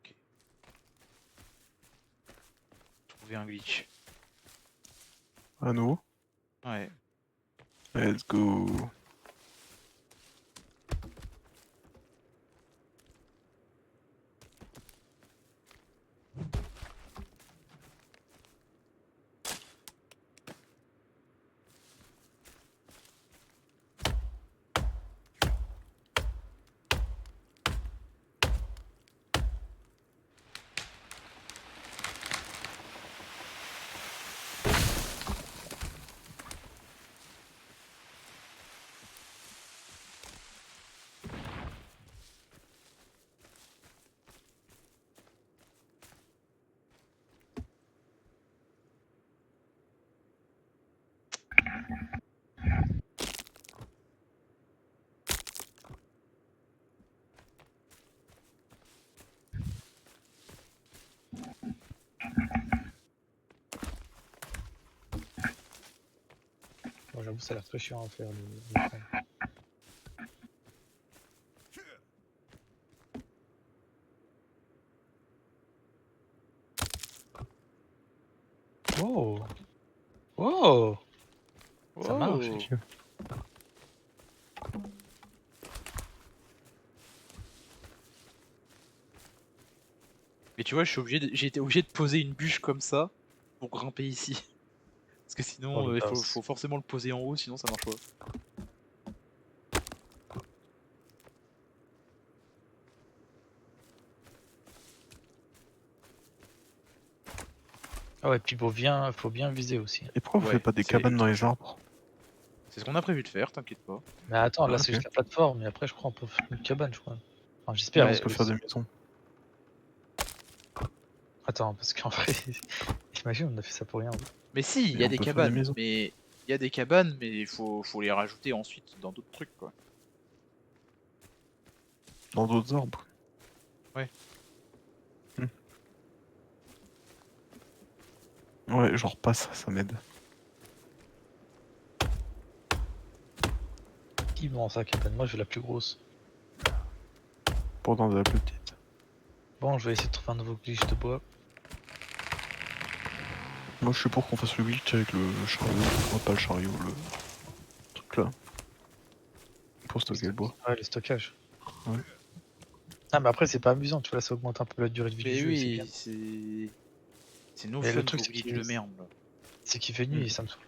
Ok. Trouver un glitch. À nouveau. Ouais. Let's go. Bon, j'avoue, ça a l'air très chiant à faire le frame. Oh! Oh! Ça marche, Oh. les yeux. Mais tu vois, j'ai été obligé de poser une bûche comme ça pour grimper ici. Parce que Oh, sinon, le il boss. faut forcément le poser en haut, sinon ça marche pas. Ah ouais, puis faut bien viser aussi. Et pourquoi vous Ouais, faites pas des c'est cabanes dans ultra les chiant. arbres? C'est ce qu'on a prévu de faire, t'inquiète pas. Mais attends, là Ah, c'est ok. juste la plateforme, et après je crois on peut faire une cabane, je crois. Enfin, Non, j'espère, on parce Ouais, peut que... faire des maisons. Attends, parce qu'en vrai, j'imagine on a fait ça pour rien. mais si, il Et y a on des peut faire des cabanes, maisons. mais il faut les rajouter ensuite dans d'autres trucs, quoi. Dans d'autres arbres. Ouais. Hmm. Ouais, genre passe, ça m'aide. Immense la cabane, moi je veux la plus grosse. Pendant de la petite. Bon, je vais essayer de trouver un nouveau glitch de bois. Moi je suis pour qu'on fasse le glitch avec le chariot. Oh, pas le chariot, le truc là. Pour stocker le bois. Ouais, le stockage. Ouais. Ah, mais après c'est pas amusant, tu vois, là ça augmente un peu la durée de vie du Mais jeu, et c'est bien. oui, c'est no Mais le fun truc vos c'est glitch de merde, là. qu'il fait nuit Hmm. et ça me saoule.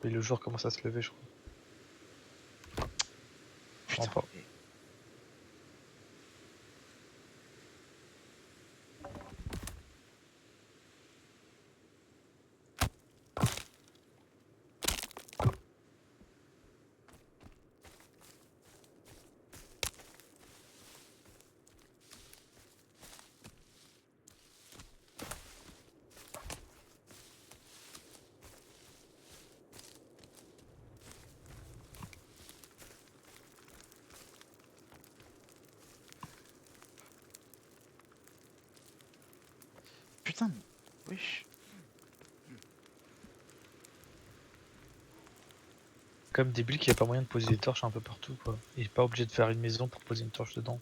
Et le jour commence à se lever, je crois. Putain, Pas. mais... putain, mais... Wesh. Quand même débile qu'il n'y a pas moyen de poser des torches un peu partout quoi. Il est pas obligé de faire une maison pour poser une torche dedans.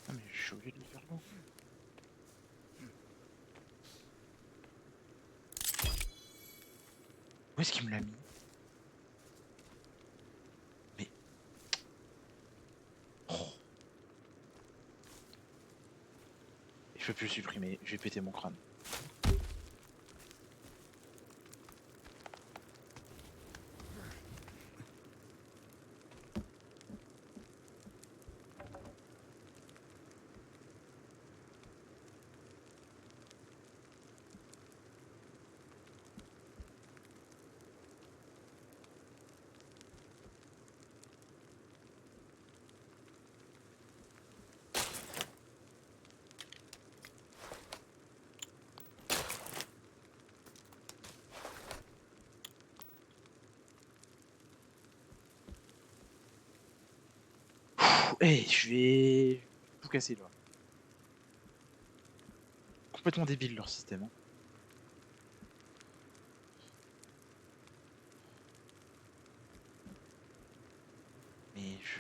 Ah mais je suis obligé de le faire là. Où est-ce qu'il me l'a mis? Mais... Oh. Je peux plus le supprimer, je vais péter mon crâne. Eh, je vais tout casser là. Complètement débile leur système. Hein. Mais je...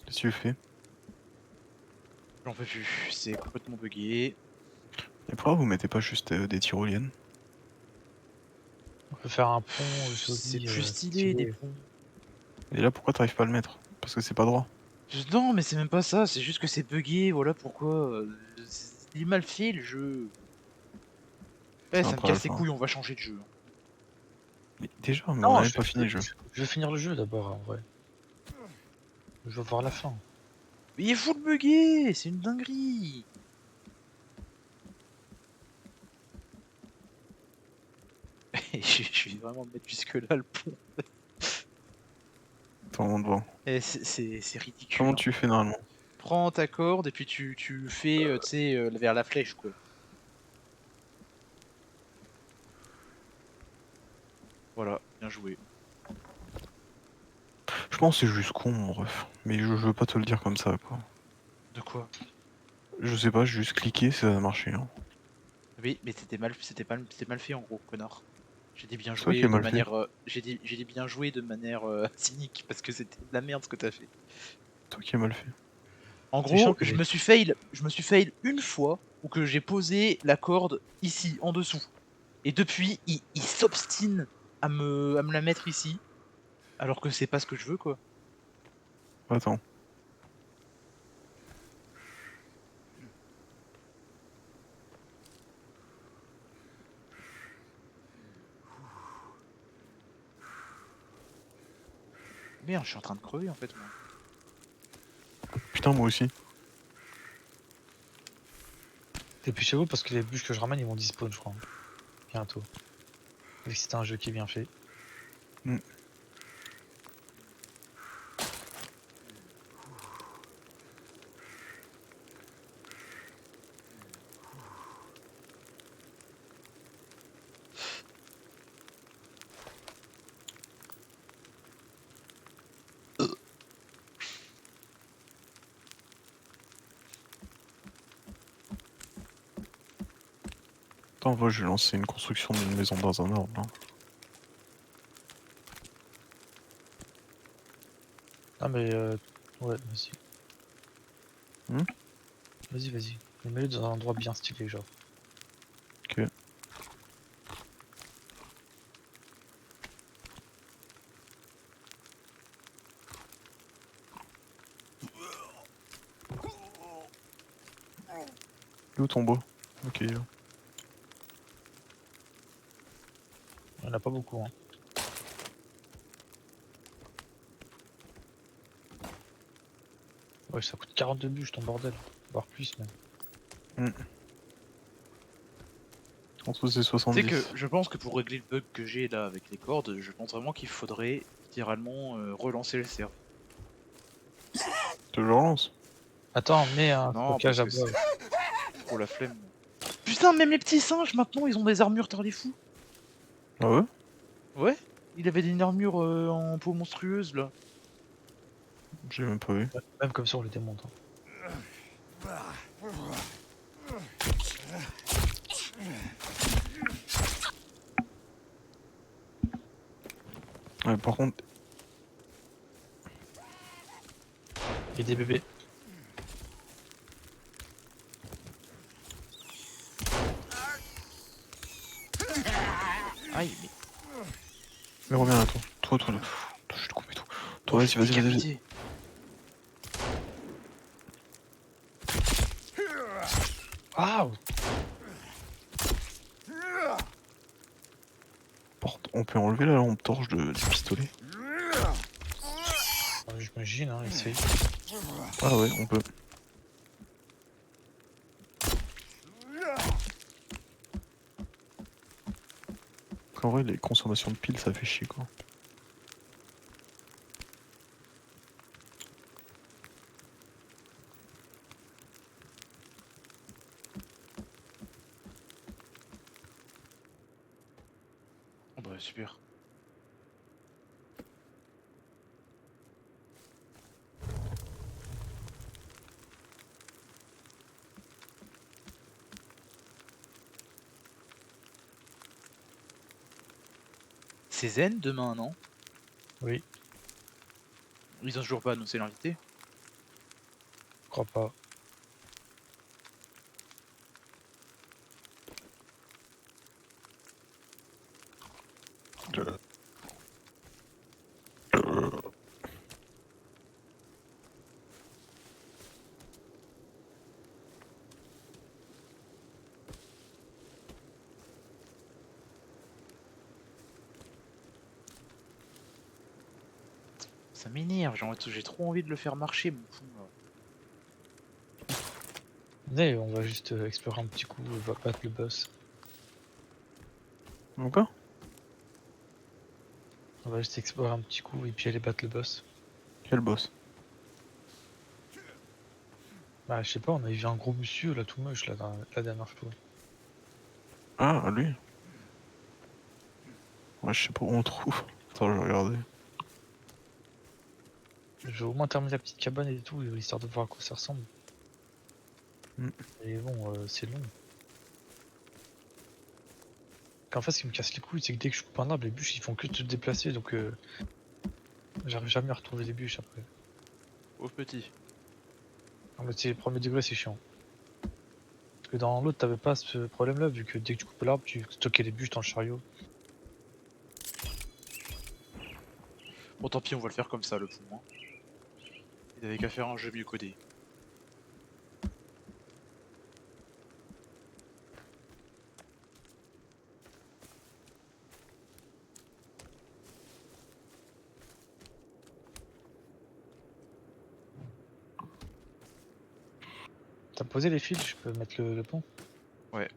Qu'est-ce que tu fais? J'en peux plus, c'est complètement bugué. Et pourquoi vous mettez pas juste des tyroliennes? On peut faire un pont C'est joli, plus stylé des ponts. Et là, pourquoi t'arrives pas à le mettre? Parce que c'est pas droit. Non, mais c'est même pas ça, c'est juste que c'est bugué, voilà pourquoi. Il est mal fait le jeu. Eh, C'est ça un me peu casse les alpha. couilles, on va changer de jeu. Mais déjà, mais on Non, a même pas fini le jeu. je vais finir le jeu d'abord en vrai. Je veux voir la fin. Mais il est full bugué, c'est une dinguerie. Je vais vraiment mettre jusque là le pont. Attends, devant. Eh, c'est ridicule. Comment Hein. tu fais normalement? Prends ta corde et puis tu fais, tu sais, vers la flèche quoi. Voilà, bien joué. Je pense que c'est juste con, mon ref. Mais je veux pas te le dire comme ça, quoi. De quoi? Je sais pas, j'ai juste cliqué, ça a marché. Hein. Oui, mais c'était mal fait en gros, connard. J'ai dit bien C'est toi qui joué as de mal fait. manière, j'ai dit bien joué de manière cynique parce que c'était de la merde ce que t'as fait. C'est toi qui as mal fait. En C'est chiant gros, que les... je me suis fail une fois où que j'ai posé la corde ici, en dessous. Et depuis, il s'obstine à me la mettre ici, alors que c'est pas ce que je veux quoi. Attends. Merde, je suis en train de crever en fait moi. Putain, moi aussi. Dépêchez-vous parce que les bûches que je ramène ils vont dispawn je crois. Bientôt. Vu que c'est un jeu qui est bien fait. Mm. Attends, moi je vais lancer une construction d'une maison dans un ordre. Là. Ah mais ouais, vas-y. Hmm. Vas-y. Mais mets-le dans un endroit bien stylé, genre. Ok. Il est où ton bois? Ok, il est là. Il y en a pas beaucoup, hein. Ouais, ça coûte 42 bûches ton bordel. Voire plus même. En tout, c'est Tu sais 70. que je pense que pour régler le bug que j'ai là avec les cordes, je pense vraiment qu'il faudrait littéralement relancer le serve. Je le relance. Attends, mets un Non, stockage parce à que bois. c'est trop la flemme. Putain, même les petits singes maintenant ils ont des armures, t'as les fous. Ah ouais? Ouais, il avait une armure en peau monstrueuse là. J'ai même pas vu. Même comme ça, on les démonte, hein. Ouais, par contre, Et des bébés. Aïe, mais. mais reviens là, toi. Toi, je vais te couper tout. Toi, Oh, je vas-y, suis vas-y. décapité. Waouh! On peut enlever la lampe torche du pistolet. J'imagine, hein, essaye. Ah ouais, on peut. En vrai, les consommations de piles, ça fait chier, quoi. Oh bah super. C'est Zen demain, non? Oui, Ils ont toujours pas annoncé l'invité. je crois pas. Ça m'énerve, j'ai trop envie de le faire marcher mon fou là. Venez, on va juste explorer un petit coup, on va battre le boss. Encore? On va juste explorer un petit coup et puis aller battre le boss. Quel boss? Bah, je sais pas, on avait vu un gros monsieur là, tout moche là, la dernière fois. Ah, lui. Ouais, je sais pas où on le trouve. Attends, je vais regarder. Je vais au moins terminer la petite cabane et tout, histoire de voir à quoi ça ressemble. Hmm. Mais bon, c'est long. En fait, ce qui me casse les couilles, c'est que dès que je coupe un arbre, les bûches ils font que se déplacer, donc j'arrive jamais à retrouver les bûches après. Pauvre petit. En fait, c'est le premier degré, c'est chiant. Parce que dans l'autre, t'avais pas ce problème-là, vu que dès que tu coupais l'arbre, tu stockais les bûches dans le chariot. Bon tant pis, on va le faire comme ça le fou. Hein. Il avait qu'à faire un jeu mieux codé. T'as posé les fils, je peux mettre le pont. Ouais.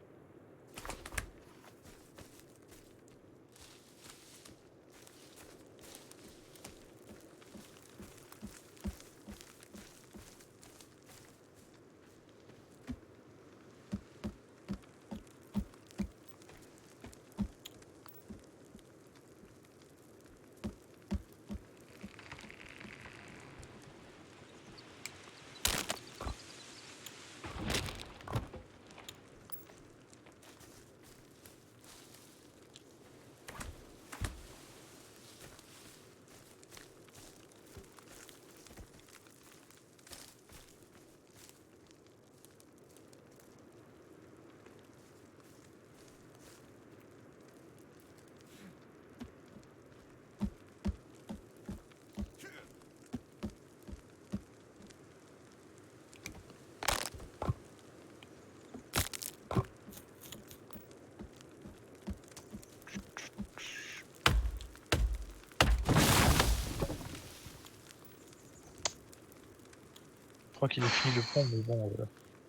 crois qu'il a fini le pont, mais bon,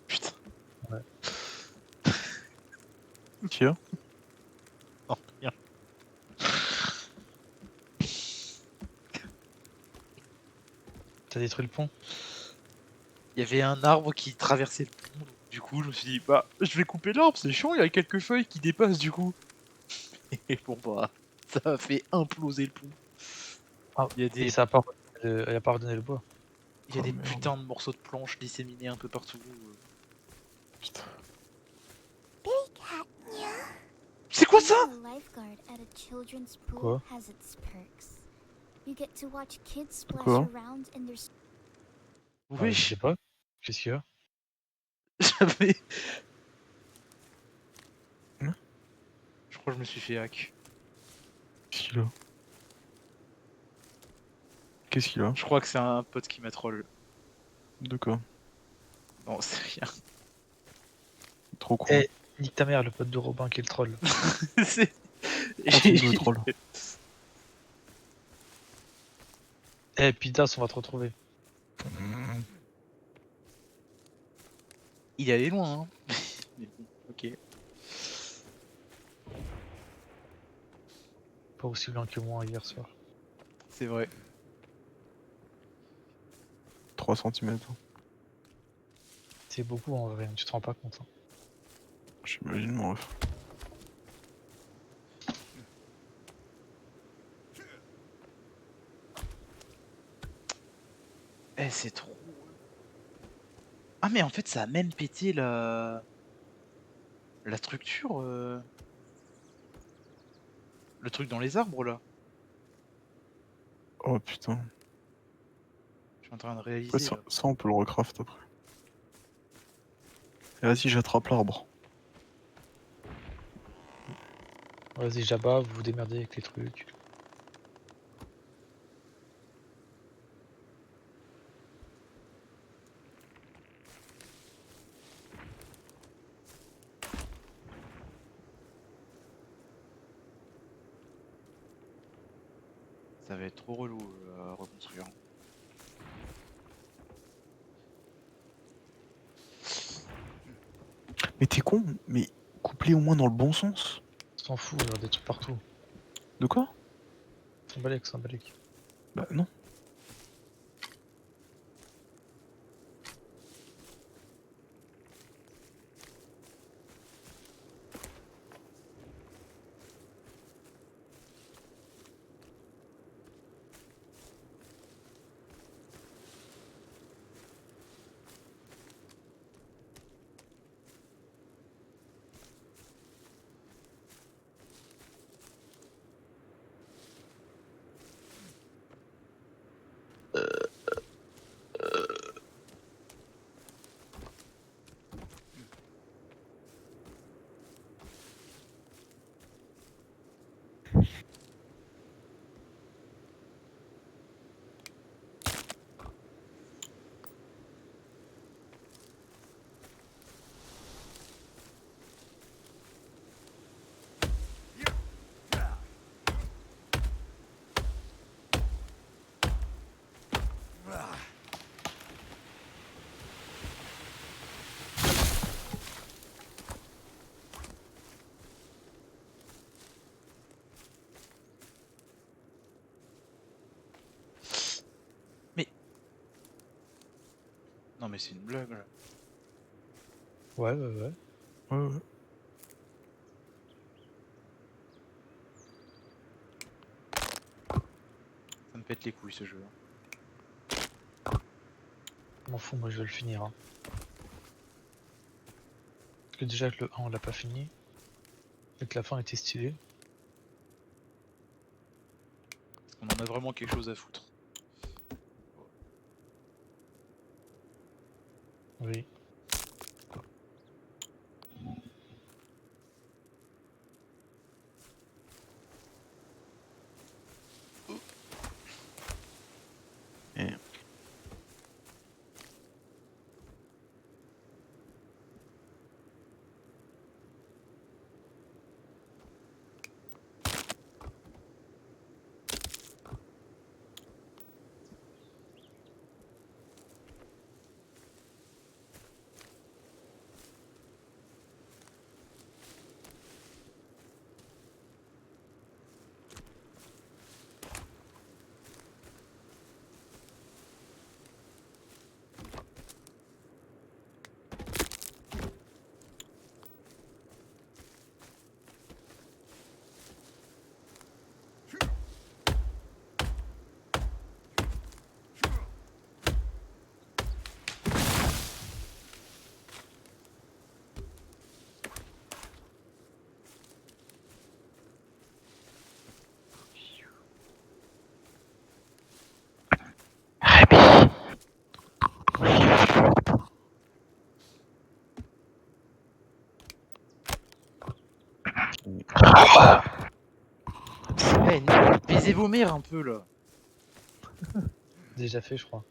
Putain. Tiens, Non, rien. t'as détruit le pont? Il y avait un arbre qui traversait le pont. Donc, du coup, je me suis dit, bah, je vais couper l'arbre, c'est chiant, il y a quelques feuilles qui dépassent du coup. Et bon, bah, ça a fait imploser le pont. Ah, Il y a et des, ça a pas, elle a pas redonné le bois. il y a oh des merde. putains de morceaux de planches disséminés un peu partout. Putain. Big cat. C'est quoi ça? Being a lifeguard at a children's pool Quoi? has its perks. You get to watch kids splash Quoi? around in their Je Wesh, sais pas. Qu'est-ce qu'il y a? j'avais. Hein? Je crois que je me suis fait hack. Qu'est-ce qu'il a? Qu'est-ce qu'il a? Je crois que c'est un pote qui m'a troll. De quoi? Non, c'est rien. Trop con. Eh, nique ta mère, le pote de Robin qui est le troll. C'est- Continue le troll. Eh, Pidas, on va te retrouver. Il allait loin, hein. Mais bon, ok. Pas aussi loin que moi hier soir. C'est vrai. 3 cm. C'est beaucoup en vrai, tu te rends pas compte. Hein. J'imagine mon ref. Eh, c'est trop. Ah, mais en fait, ça a même pété la structure. Le truc dans les arbres là. Oh putain. Je suis en train de Ouais, réaliser. ça, Là. ça, on peut le recraft après. Et vas-y, j'attrape l'arbre. Vas-y, Jabba, vous vous démerdez avec les trucs. Ça va être trop relou à reconstruire. Mais t'es con, mais couplé au moins dans le bon sens. On s'en fout, il y a des trucs partout. De quoi? S'embalèque, s'embalèque. Bah non. Non, mais c'est une blague là. Ouais, ouais, ouais. Ouais, ouais. Ça me pète les couilles ce jeu. Je m'en fous, moi je vais le finir. Hein. Parce que déjà que le 1 on l'a pas fini. Et que la fin était stylée. On en a vraiment quelque chose à foutre. Oui. Et... Eh, baisez vos mères un peu là. Déjà fait, je crois.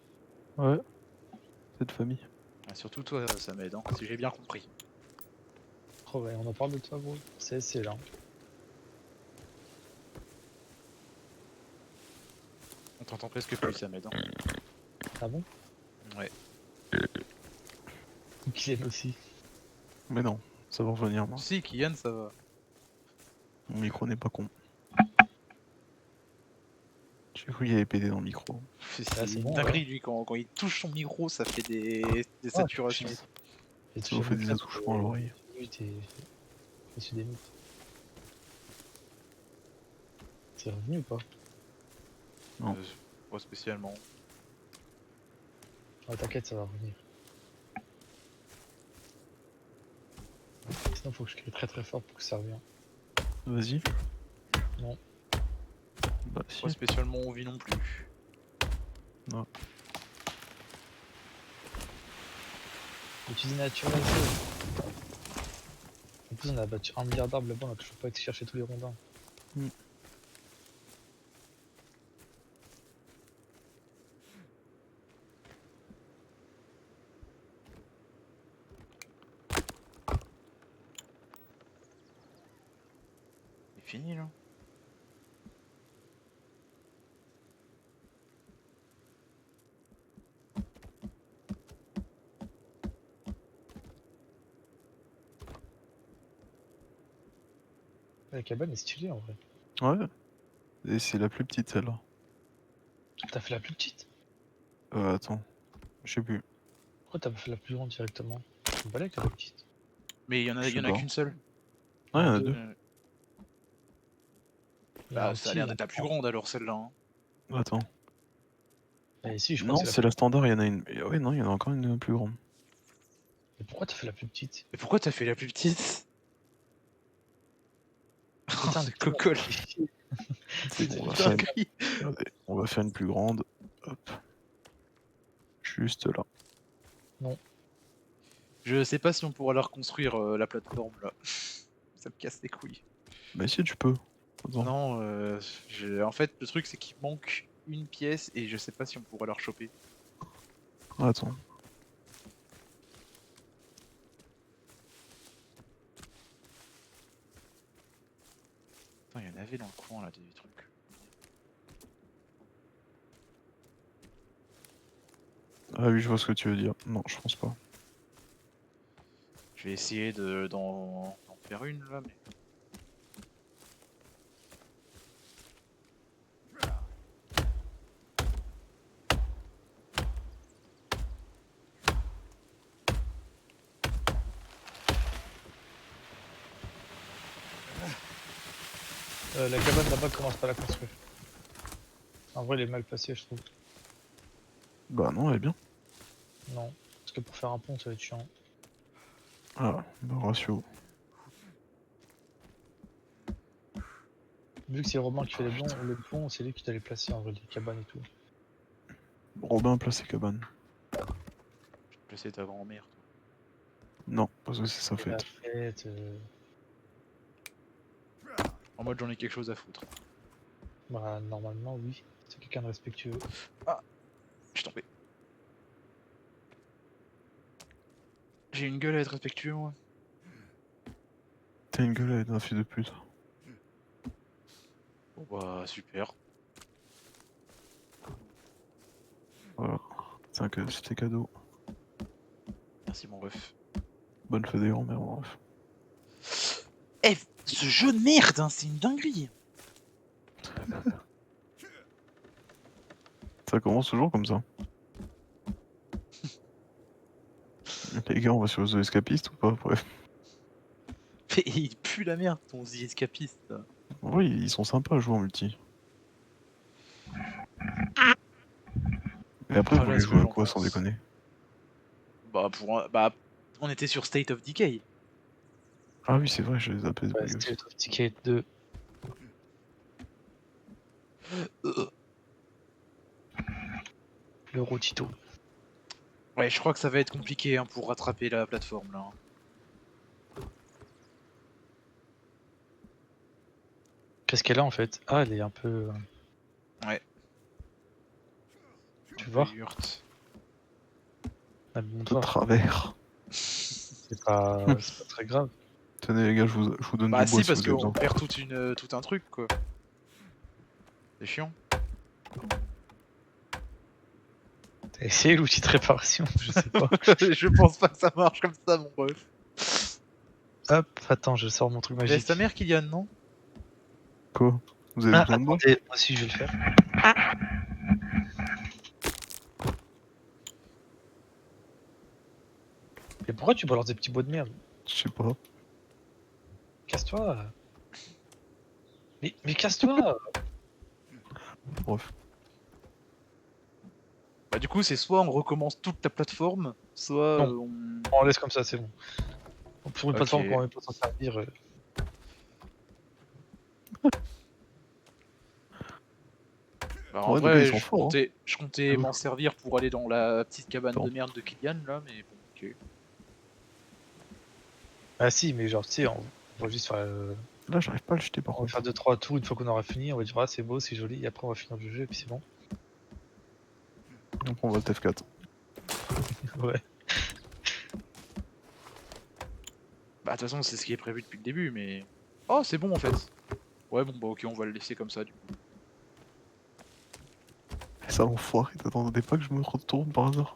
Ouais. Cette famille. Ah, surtout toi, ça m'aide, hein, si j'ai bien compris. Oh ouais, on en parle de toi, gros. C'est là. On t'entend presque plus, ça m'aide. Hein. Ah bon? Ouais. Ou Kylian aussi. Mais non, ça va revenir, moi. Si, Kylian, ça va. Mon micro n'est pas con. J'ai cru qu'il y avait pédé dans le micro. C'est c'est une bon, dinguerie, lui, quand il touche son micro, ça fait des saturations. J'ai Ça vous fait des attouchements à l'oreille. Je suis des mythes. C'est revenu ou pas? Non. Pas spécialement. Ah, t'inquiète, ça va revenir. Sinon, faut que je crie très très fort pour que ça revienne. Vas-y. Non. Bah si. Pas spécialement envie non plus. Non. Utiliser naturel. En plus, on a battu 1 milliard d'arbres là-bas, on a toujours pas été chercher tous les rondins. C'est fini là. La cabane est stylée en vrai. Ouais. Et c'est la plus petite celle-là. T'as fait la plus petite? Attends. Je sais plus. Pourquoi t'as pas fait la plus grande directement? Je me balais avec la petite. Mais il y en Je a, sais y en a pas. qu'une seule. Ah, il y en a deux. deux. Il y en a Bah, un ça a petit, l'air il y en d'être a la plus un- grande alors celle-là. Hein. Attends. Et si, je crois Non, que c'est c'est la la standard, il y en a une. Ouais, non, il y en a encore une plus grande. Mais pourquoi t'as fait la plus petite? Mais pourquoi t'as fait la plus petite? Putain, c'est mais putain, cocol. fais chier. C'est C'est bon, une on va faire une... dinguerie. Regardez, on va faire une plus grande. Hop. Juste là. Je sais pas si on pourra la reconstruire la plateforme là. Ça me casse les couilles. Bah si, tu peux. Attends. Non, en fait le truc c'est qu'il manque une pièce et je sais pas si on pourra la rechoper. Attends. Putain, il y en avait dans le coin là des trucs. Ah oui, je vois ce que tu veux dire. Non, je pense pas. Je vais essayer d'en faire une là, mais. La cabane là-bas commence pas à la construire. En vrai, elle est mal placée, je trouve. Bah non, elle est bien. Non. Parce que pour faire un pont, ça va être chiant. Ah, bah ratio. Vu que c'est Robin qui fait le pont, c'est lui qui doit les placer en vrai, les cabanes et tout. Robin place ses cabanes. Je vais placer ta grand-mère. Toi. Non, parce que c'est sa Et la fête. fête. En mode j'en ai quelque chose à foutre. Bah, normalement, oui. C'est quelqu'un de respectueux. Je suis tombé. J'ai une gueule à être respectueux moi. T'as une gueule à être un fils de pute. Bon bah super. Voilà. C'était cadeau. Merci mon ref. Bonne fête des grands-mères, mon ref. Eh, ce jeu de merde, hein, c'est une dinguerie. Ça commence toujours comme ça. Les gars, on va sur The Escapist ou pas? Bref. Mais il pue la merde ton The Escapist. Là. Oui, ils sont sympas à jouer en multi. Et après, vous Voilà voulez ce que jouer à j'en quoi sans pense. déconner? Bah on était sur State of Decay. Ah oui, c'est vrai, je les appelle Ouais, aussi. State of Decay 2. Le Rotito. Ouais, je crois que ça va être compliqué hein, pour rattraper la plateforme là. Hein. Qu'est-ce qu'elle a en fait? Ah, elle est un peu. Ouais. Tu Un vois? peu yurte. Elle monte De voir. travers. C'est pas très grave. Tenez les gars, je vous donne Bah du bois si, si parce vous avez qu'on besoin. perd tout un truc, quoi. C'est chiant. T'as essayé l'outil de réparation? Je sais pas. Je pense pas que ça marche comme ça, mon ref. Hop, attends, je sors mon truc Laisse magique. ta mère, Kylian, non? Quoi? Vous avez Ah, besoin de bois? attendez, moi aussi je vais le faire. Mais pourquoi tu balances des petits bois de merde? Je sais pas. Casse-toi. Mais casse-toi. Bref. Bah du coup, c'est soit on recommence toute la plateforme, soit Non. on... On laisse comme ça, c'est bon. Pour une Ok. plateforme qu'on va même pas s'en servir. Bah, en Ouais, les gars, ils vrai, sont forts, hein. je comptais J'avoue. m'en servir pour aller dans la petite cabane Attends. de merde de Kylian, là, mais bon, ok. Ah si, mais genre, tu sais, on va juste faire, Là, j'arrive pas à le jeter par on va contre. faire 2-3 tours une fois qu'on aura fini. On va dire, ah, c'est beau, c'est joli. Et après, on va finir le jeu et puis c'est bon. Donc on va le F4. Ouais. Bah de toute façon, c'est ce qui est prévu depuis le début, mais... Oh, c'est bon en fait. Ouais, bon bah ok, on va le laisser comme ça, du coup. Ça l'enfoiré, t'attendais pas que je me retourne par hasard?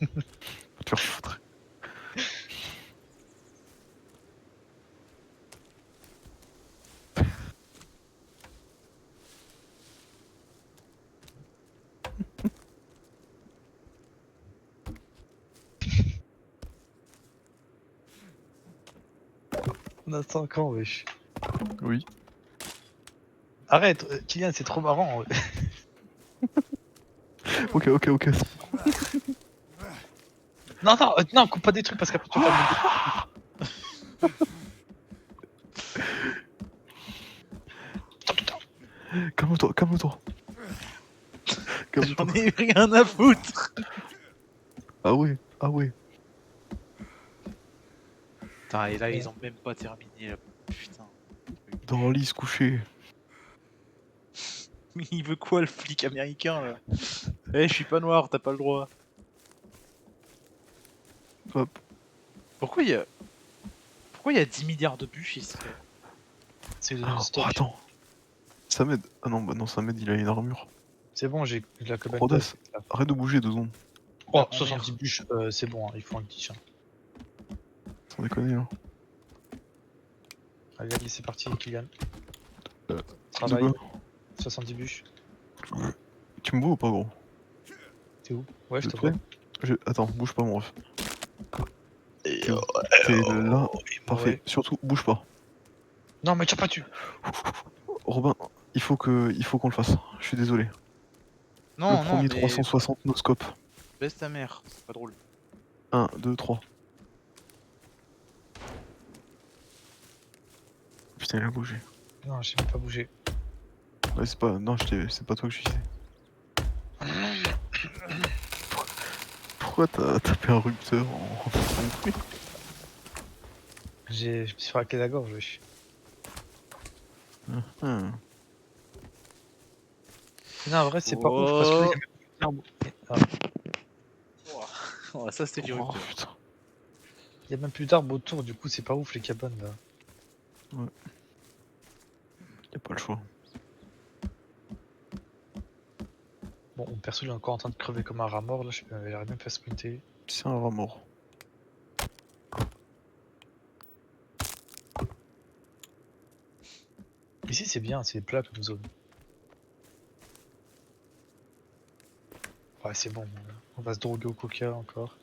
Va te faire foutre. On a 5 ans, wesh. Oui. Arrête, Kylian, c'est trop marrant. Ok, ok, ok. Non, non, non, coupe pas des trucs parce qu'après tu vas pas me Calme-toi, calme-toi. Calme-toi. J'en ai rien à foutre. Ah ouais, ah ouais. Putain, et là, ils ont même pas terminé, là. Putain. Dans le lit, se coucher. Il veut quoi, le flic américain, là? Eh, je suis pas noir, t'as pas le droit. Hop. Pourquoi il y a... Pourquoi il y a 10 milliards de bûches ici, là? C'est le Oh, stock. attends. Samed. Ah non, bah non, Samed, il a une armure. C'est bon, j'ai la cabane. Rodas, là. arrête de bouger 2 secondes. Oh, Ah, 70 bûches, c'est bon, hein, il faut un petit chien. Sans déconner, hein. Allez, allez, c'est parti, Kylian. De Travail, quoi 70 bûches. Tu me vois ou pas, gros? T'es où? Ouais, je T'es te vois. prêt? Attends, bouge pas, mon ref. T'es là. Parfait. Ouais. Surtout, bouge pas. Non, mais tire pas dessus. Robin, il faut qu'on le fasse. Je suis désolé. Non, Le non, premier mais... 360 no scope. Baisse ta mère, c'est pas drôle. 1, 2, 3. Putain, il a bougé. Non, j'ai même pas bougé. Ouais, c'est pas. Non, c'est pas toi que je disais. Pourquoi t'as tapé un rupteur en bruit? Je me suis fait racler la gorge, wesh. Hum. Non, en vrai, c'est pas ouf parce que là, il y a même plus d'arbres. Oh, ça c'était du Oh, rupteur. putain. Il y a même plus d'arbres autour, du coup, c'est pas ouf les cabanes là. Y'a pas le choix. Bon, mon perso, il est encore en train de crever comme un rat mort là, j'arrive même pas à sprinter. C'est un rat mort. Ici, c'est bien, c'est plat comme zone. Ouais, c'est bon, on va se droguer au coca encore.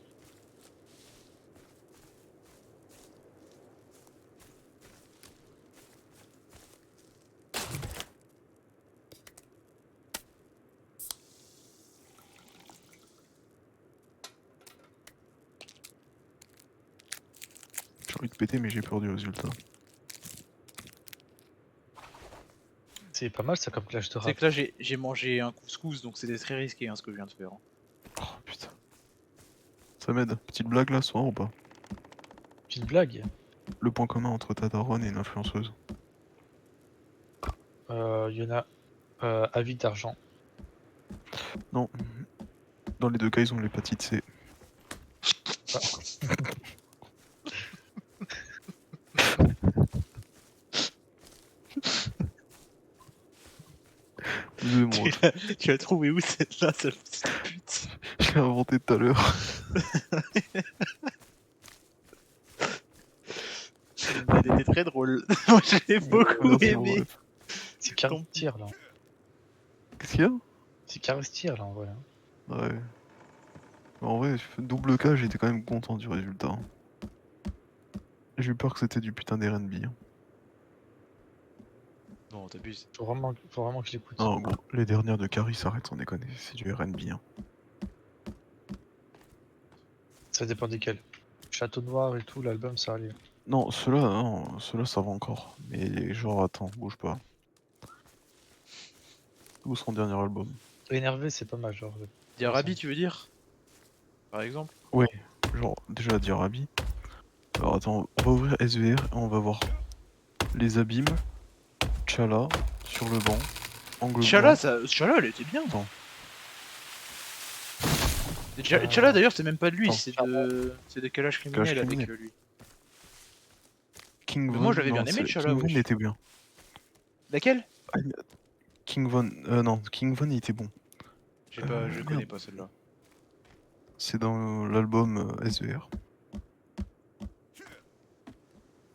J'ai envie de péter, mais j'ai peur du résultat. C'est pas mal ça comme clash de C'est rap. que là j'ai mangé un couscous, donc c'était très risqué hein, ce que je viens de faire. Oh putain. Ça m'aide. Petite blague là, soir ou pas? C'est une blague. Le point commun entre ta daronne et une influenceuse. Il y en a avis d'argent. Non. Dans les deux cas, ils ont l'hépatite C. Excusez-moi, Tu l'as trouvé où celle-là, sale petite pute? je l'ai inventé tout à l'heure. Elle était très drôle. Moi je l'ai beaucoup Merci, aimé. bref. C'est Carestir là. Qu'est-ce qu'il y a? C'est Carestir là en vrai. Hein. Ouais. En vrai, double K, j'étais quand même content du résultat. Hein. J'ai eu peur que c'était du putain d'R&B. Hein. Non, t'abuses. Faut vraiment que je l'écoute. Non, gros, les dernières de Carrie, s'arrête sans déconner, c'est du R&B. Hein. Ça dépend desquels. Château Noir et tout, l'album ça allait. Non, ceux-là ça va encore. Mais genre, attends, bouge pas. Où son dernier album? Énervé c'est pas mal genre. Diarabi, tu veux dire? Par exemple? Ouais, genre, déjà Diarabi. Alors attends, on va ouvrir SVR et on va voir les abîmes, Chala, sur le banc, angle blanc. Chala, elle était bien. Attends. Et Chala d'ailleurs, c'est même pas de lui, Attends. c'est de Kalash criminel avec Criminel. lui. King Mais Von, moi, j'avais bien non, aimé Chala, King Von wesh. était bien. Laquelle? Ah, King Von, non, King Von il était bon. Je connais merde. pas celle-là. C'est dans l'album SVR.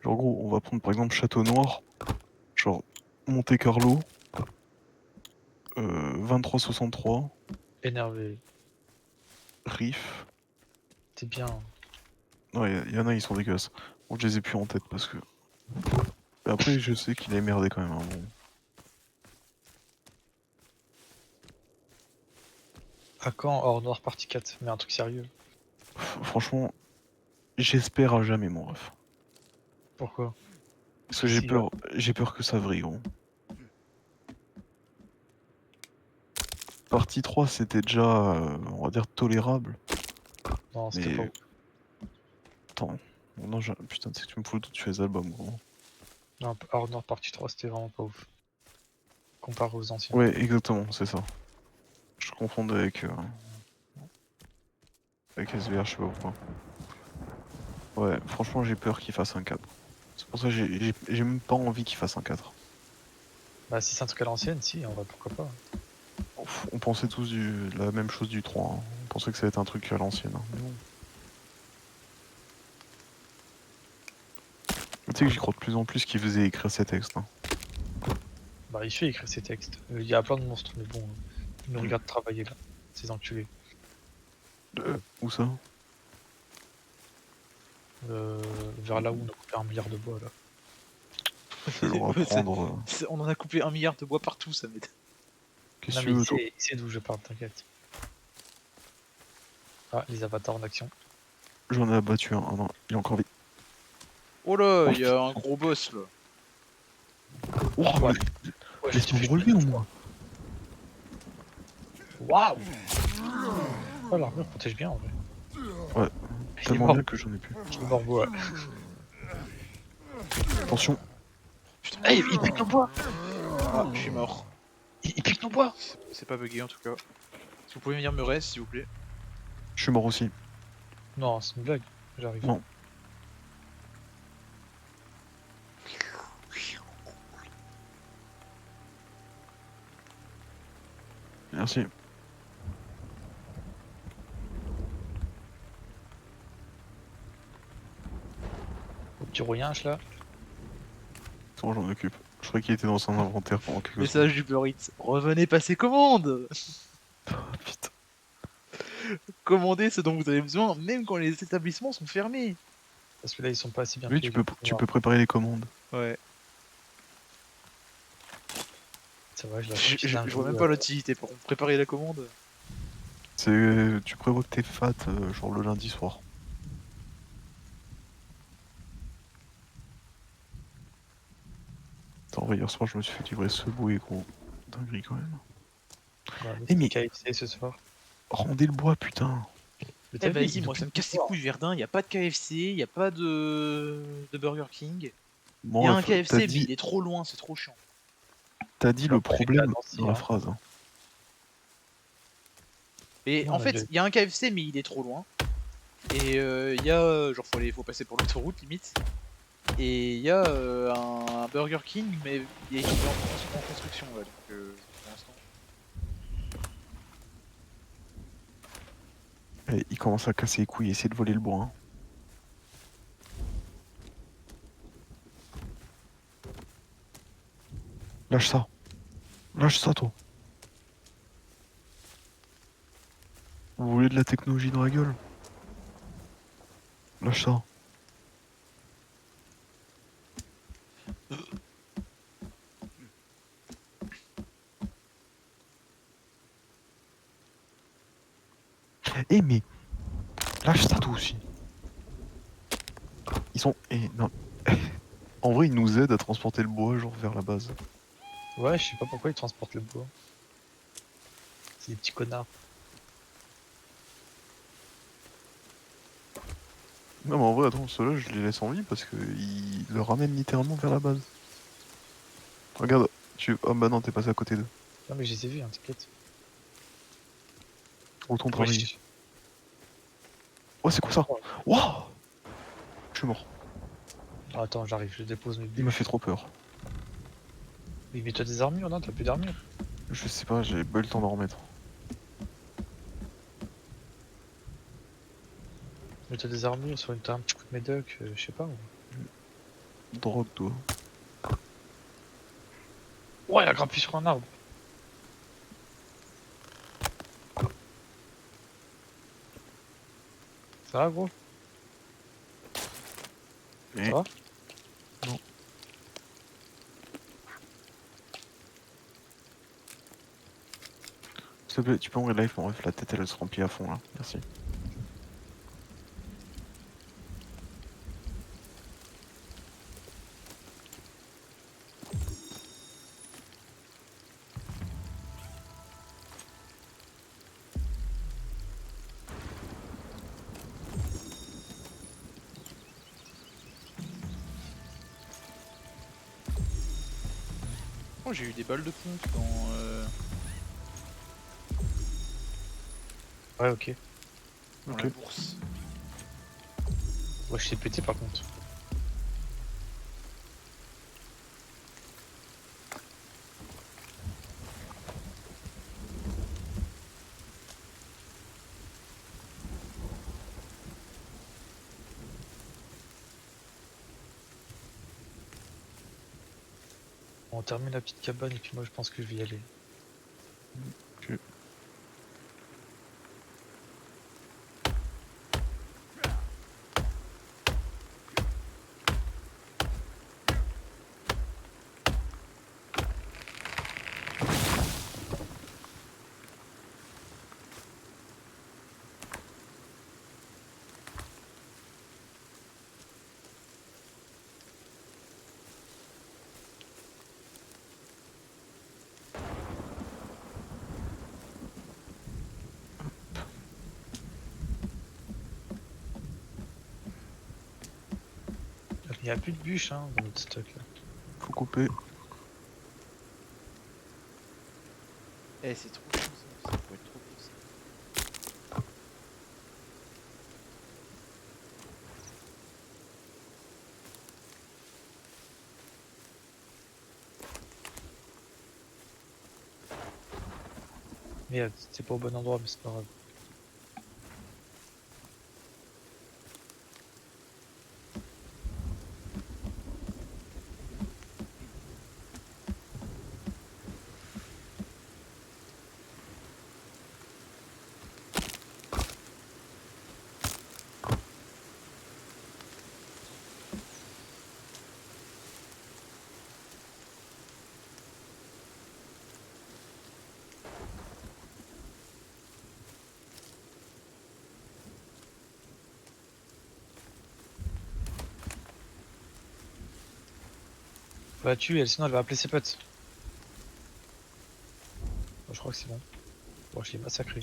Genre gros, on va prendre par exemple Château Noir, genre Monte Carlo, 2363, Énervé. Riff. C'est bien. Non, il y en a, ils sont dégueulasses. Bon, je les ai plus en tête parce que. Mais après, je sais qu'il est merdé quand même. Hein, bon. À quand Hors Noir partie 4? Mais un truc sérieux. Franchement, j'espère à jamais, mon ref. Pourquoi? Parce que j'ai peur que ça vrille, gros. Partie 3, c'était déjà, on va dire, tolérable. Non, c'était Mais. pas ouf. Attends. Non, putain, c'est que tu me fous le doute sur les albums, gros. Non, Hors Noir partie 3 c'était vraiment pas ouf. Comparé aux anciens. Ouais, exactement, c'est ça. Je confondais avec SVR, je sais pas pourquoi. Ouais, franchement, j'ai peur qu'il fasse un 4. C'est pour ça que j'ai même pas envie qu'il fasse un 4. Bah si c'est un truc à l'ancienne, si, on va pourquoi pas. On pensait tous la même chose du 3. Hein. On pensait que ça allait être un truc à l'ancienne. Hein. Mais bon. Tu sais que j'y crois de plus en plus qu'il faisait écrire ses textes. Hein. Bah il fait écrire ses textes. Il y a plein de monstres, mais bon, ils nous regardent travailler là, ces enculés. Où ça? Vers là où on a coupé 1 milliard de bois là. Je vais leur apprendre. On en a coupé 1 milliard de bois partout, ça m'aide. Qu'est-ce Non que tu mais veux, toi? il sait d'où je parle, t'inquiète. Ah, les avatars en action. J'en ai abattu un. Ah non, il est encore vite. Oh là, Oh, il y a un gros boss là. Oh, Ouais. mais Ouais, laisse-moi me relever au moins. Waouh. Oh l'armure protège bien en vrai. Ouais, Il est tellement mort, bien que j'en ai plus. il est mort bois. Attention. Putain, Hey, il pique nos bois. ah, je suis mort. Il pique nos bois. C'est pas bugué en tout cas. Si vous pouvez venir me reste, s'il vous plaît. Je suis mort aussi. Non, c'est une blague. J'arrive. Non. Merci. Au petit rouillage là. C'est bon, j'en occupe. Je croyais qu'il était dans son inventaire pendant quelques secondes. Message du Uber Eats. Revenez passer commande. Ah, putain. Commandez ce dont vous avez besoin, même quand les établissements sont fermés. Parce que là ils sont pas assez bien Oui, payés, tu peux préparer les commandes. Ouais. C'est vrai, je Je vois même pas l'utilité pour préparer la commande. Tu prévois que t'es fat genre le lundi soir. Attends, hier soir je me suis fait livrer ce bouet gros. Dinguerie quand même. Ouais, Eh, mais- KFC ce soir. Rendez le bois putain. Mais Eh t'as vu, vas-y, moi ça me casse les couilles Verdun, y a pas de KFC, y a pas de Burger King. Y Bon, a un t'as KFC mais dit, il est trop loin, c'est trop chiant. t'as dit Bah, le après, j'étais à problème Nancy, dans la hein. phrase. Hein. Et Non, en on a fait, déjà- y a un KFC mais il est trop loin. Et y a faut passer pour l'autoroute limite. Et y a un Burger King mais il est en construction là, donc pour l'instant. Et il commence à casser les couilles, essayer de voler le bois. Hein. Lâche ça. Lâche ça, toi. Vous voulez de la technologie dans la gueule? Lâche ça. Eh mais, lâche ça toi aussi. Ils sont... Eh, non. En vrai, ils nous aident à transporter le bois, genre vers la base. Ouais, je sais pas pourquoi ils transportent le bois. C'est des petits connards. Non mais en vrai, attends, ceux-là, je les laisse en vie parce qu'ils le ramènent littéralement vers la base. Regarde, tu... Oh bah non, t'es passé à côté d'eux. Non mais je les ai vus, hein, t'inquiète. Où ton Ouais, travail? Oh, c'est quoi ça? Waouh! Je suis mort. Ah, attends, j'arrive, je dépose mes Il m'a bûches. fait trop peur. Mais mets-toi des armures, non? T'as plus d'armure. Je sais pas, j'ai pas eu le temps d'en remettre. Mets-toi des armures, soit t'as un petit coup de médoc, je sais pas. Drogue, toi. Ouais, il a grimpé sur un arbre. Ça va, gros? Eh. Ça va? Non. S'il te plaît, tu peux en live, mon ref, la tête elle se remplit à fond là. Merci. Oh, j'ai eu des balles de pompe dans Ouais, ok. Ok. la bourse. Ouais, je t'ai pété par contre. On termine la petite cabane et puis moi je pense que je vais y aller. Ok. Il n'y a plus de bûches hein, dans notre stock là. Faut couper. Eh, c'est trop chiant ça pourrait être trop cool ça. Merde, c'était pas au bon endroit mais c'est pas grave. Bah tue elle, sinon elle va appeler ses potes. Bon, je crois que c'est bon. Bon, je l'ai massacré.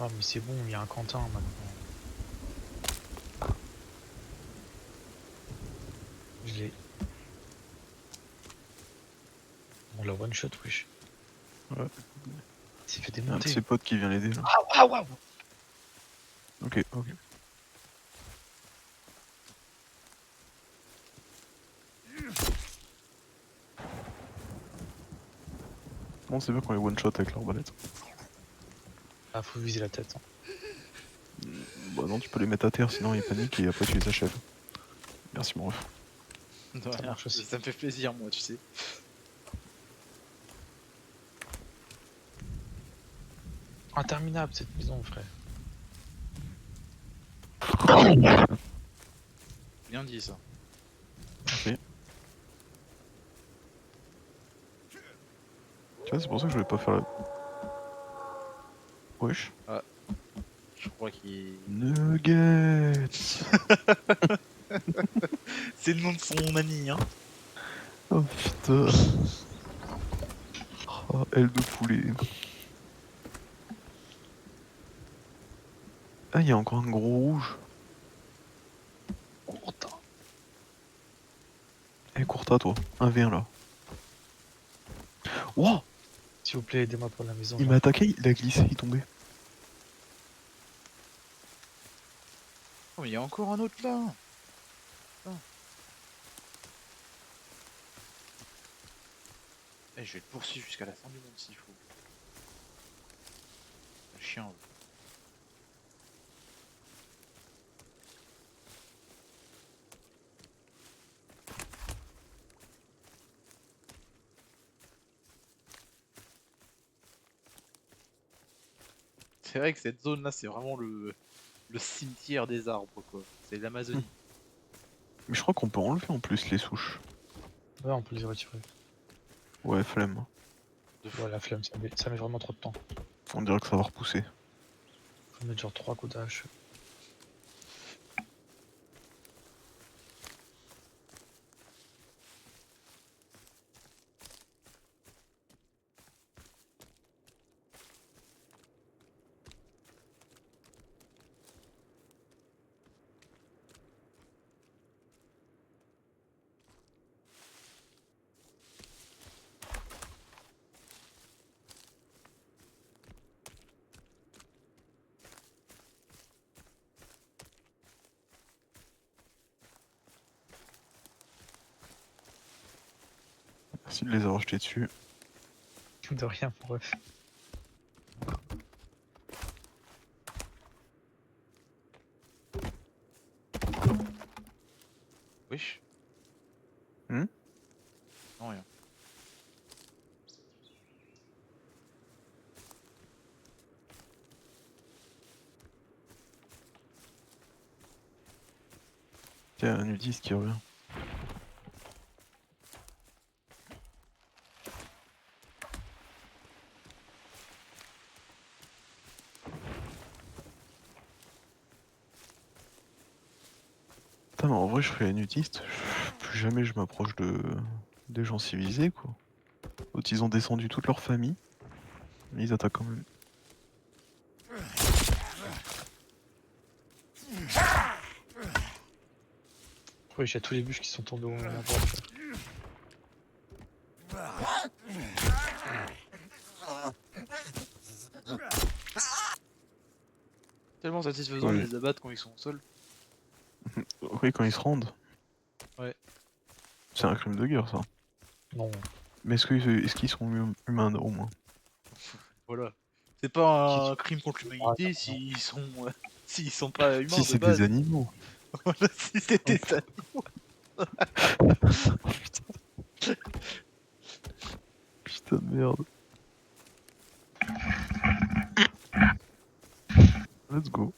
Ah mais c'est bon, il y a un Quentin maintenant. Je l'ai. On l'a one shot, wesh. Ouais. Il s'est fait Un de démonter. ses potes qui vient l'aider là. Ah waouh. Ok, ok. Bon, c'est bien qu'on les one shot avec l'arbalète. Ah, faut viser la tête. Hein. Bah non, tu peux les mettre à terre sinon ils paniquent et après tu les achèves. Merci mon ref. De Ça rien, marche aussi. ça me fait plaisir, moi, tu sais. Interminable cette maison, frère. Bien dit ça. Ok. Tu vois, c'est pour ça que je voulais pas faire la. Wesh. Je crois qu'il. Nuggets. C'est le nom de son ami, hein. Oh putain. Oh, aile de poulet. Ah, il y a encore un gros rouge. Quentin. Eh, Courta, toi. 1v1 là. Wow. S'il vous plaît, aidez-moi pour la maison. Il là. m'a attaqué, il a glissé, il est tombé. Oh, mais il y a encore un autre là. Putain. Eh, je vais te poursuivre jusqu'à la fin du monde s'il faut. Le chien. C'est vrai que cette zone là, c'est vraiment le cimetière des arbres, quoi. C'est l'Amazonie. Mais je crois qu'on peut enlever en plus les souches. Ouais, on peut les retirer. Ouais, flemme. De fou. Ouais, la flemme, ça met vraiment trop de temps. On dirait que ça va repousser. Faut mettre genre 3 coups d'hache. Merci de les avoir jetés dessus. De rien, bref. Wesh. Hmm. Non, rien. Tiens, un nudiste qui revient. Putain, mais en vrai, je serais un nudiste. Plus jamais je m'approche des gens civilisés, quoi. L'autre, ils ont descendu toute leur famille. Mais ils attaquent quand même. Ouais, il y a tous les bûches qui sont tombés au même endroit. Tellement satisfaisant de Oui. les abattre quand ils sont au sol. Oui, quand ils se rendent. Ouais. C'est un crime de guerre, ça. Non. Mais est-ce qu'ils sont humains au moins? Voilà. C'est pas un Qui- crime contre Ah, l'humanité non. s'ils sont s'ils sont pas humains Si de c'est base. des animaux. Voilà, si c'était ça. Putain de merde. Let's go.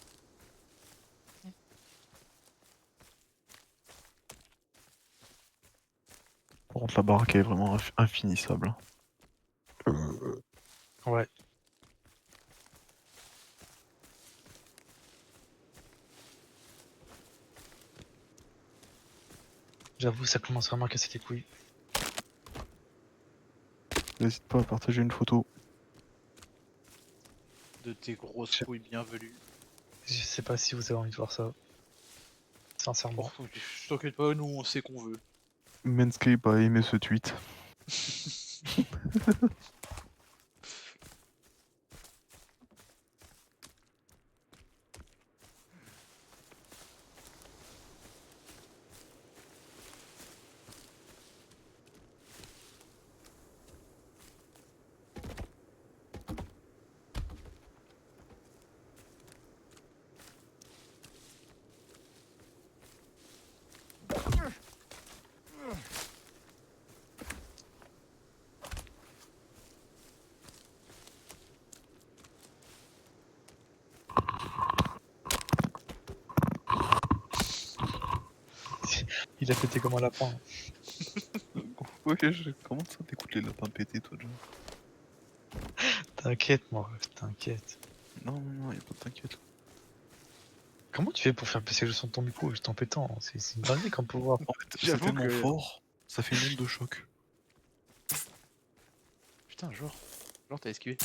Par contre, la baraque est vraiment infinissable. Ouais. J'avoue, ça commence vraiment à casser les couilles. N'hésite pas à partager une photo. de tes grosses couilles bienvenues. Je sais pas si vous avez envie de voir ça. Sincèrement. Bon, t'inquiète pas, nous on sait qu'on veut. Manscape a aimé ce tweet. Il a pété comme un lapin. Ouais, comment ça t'écoutes les lapins pétés, toi, déjà? T'inquiète, moi, t'inquiète. Non, y'a pas de t'inquiète. Comment tu fais pour faire passer le son de ton micro juste en pétant? C'est une dinguerie comme pouvoir. En fait, c'est J'avoue tellement que- fort, ça fait une onde de choc. Putain, genre t'as esquivé.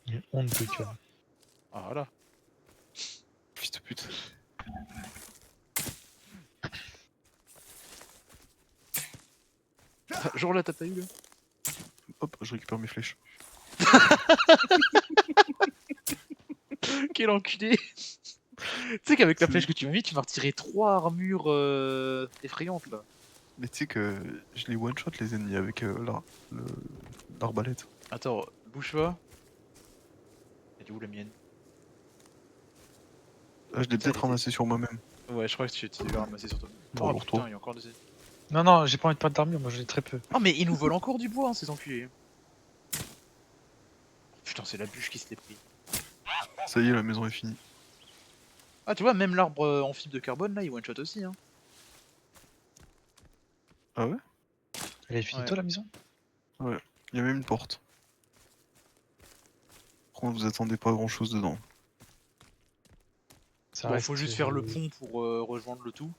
Une honte de gueule. Ah voilà. Fils de pute. Genre là t'as pas eu là. Hop, je récupère mes flèches. Quel enculé. Tu sais qu'avec la flèche que tu m'as mis, tu m'as retiré 3 armures effrayantes là. Mais tu sais que je les one-shot les ennemis avec l'arbalète. Attends, bouge pas. Elle est où la mienne? Ah, je l'ai peut-être ramassé sur moi-même. Ouais, je crois que tu l'as ramassé sur toi. Bon, Oh alors putain, toi. il y a encore des... Non, j'ai pas envie de perdre d'armure, moi j'en ai très peu. Oh mais ils nous volent encore du bois, hein, ces enculés. Putain, c'est la bûche qui se l'est pris. Ça y est, la maison est finie. Ah tu vois, même l'arbre en fibre de carbone là, il one shot aussi hein. Ah ouais? Elle est finie Ouais. toi la maison? Il y a même une porte. Par contre, vous attendez pas grand chose dedans. Ça Bon, reste, faut juste faire le pont pour rejoindre le tout.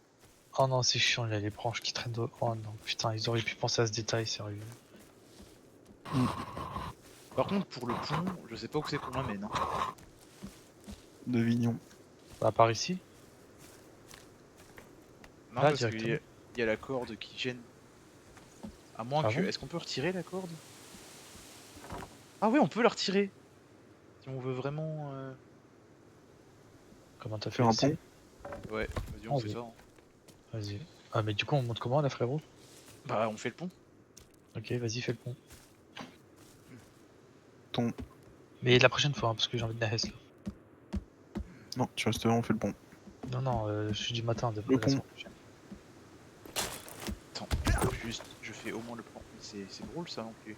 Oh non, c'est chiant, il y a les branches qui traînent de... Oh non, putain, ils auraient pu penser à ce détail, sérieux. Par contre, pour le pont, je sais pas où c'est qu'on l'amène. Hein. D'Avignon. Bah, par ici? Non, Là, parce qu'il directement. y a la corde qui gêne. À moins Ah que... bon Est-ce qu'on peut retirer la corde? Ah ouais, on peut la retirer. Si on veut vraiment... Comment t'as fait Faire un ici? pont? Ouais, vas-y, on Ah fait oui. ça. Hein. Vas-y. Ah, mais du coup, on monte comment là, frérot? Bah, on fait le pont. Ok, vas-y, fais le pont. Ton. Mais la prochaine fois, hein, parce que j'ai envie de la Hesse là. Non, tu restes là, on fait le pont. Non, je suis du matin de Le la pont. semaine prochaine. Attends, juste, je fais au moins le pont. C'est drôle ça non plus.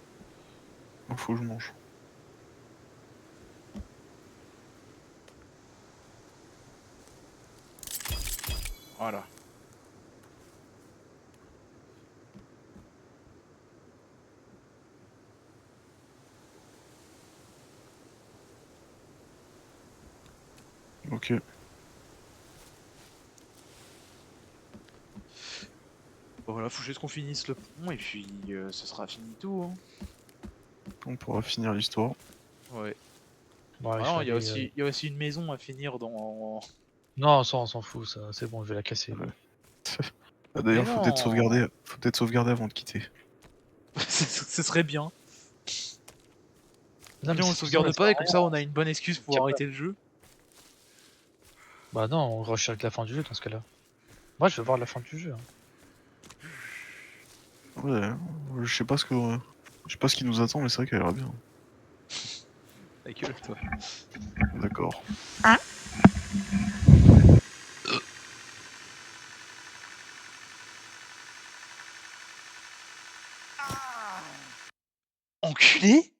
Faut que je mange. Voilà. Ok. Bon, voilà, faut juste qu'on finisse le pont et puis ce sera fini tout. Hein. On pourra finir l'histoire. Ouais. Bon, allez, Ah non, je il y, vais a aller, aussi, il y a aussi une maison à finir dans... Non, ça, on s'en fout, ça. C'est bon, je vais la casser. Ouais. Ah, d'ailleurs, Mais faut peut-être non. sauvegarder. Faut peut-être sauvegarder avant de quitter. Ce serait bien. Non, mais Bien, on c'est sauvegarde ça pas et sert à comme rien. ça on a une bonne excuse pour Capable. arrêter le jeu. Bah non, on rush avec la fin du jeu dans ce cas-là. Moi, je veux voir la fin du jeu. Hein. Ouais, je sais pas ce que. Je sais pas ce qui nous attend, mais c'est vrai qu'elle a l'air bien. Ta gueule, toi. D'accord. Enculé.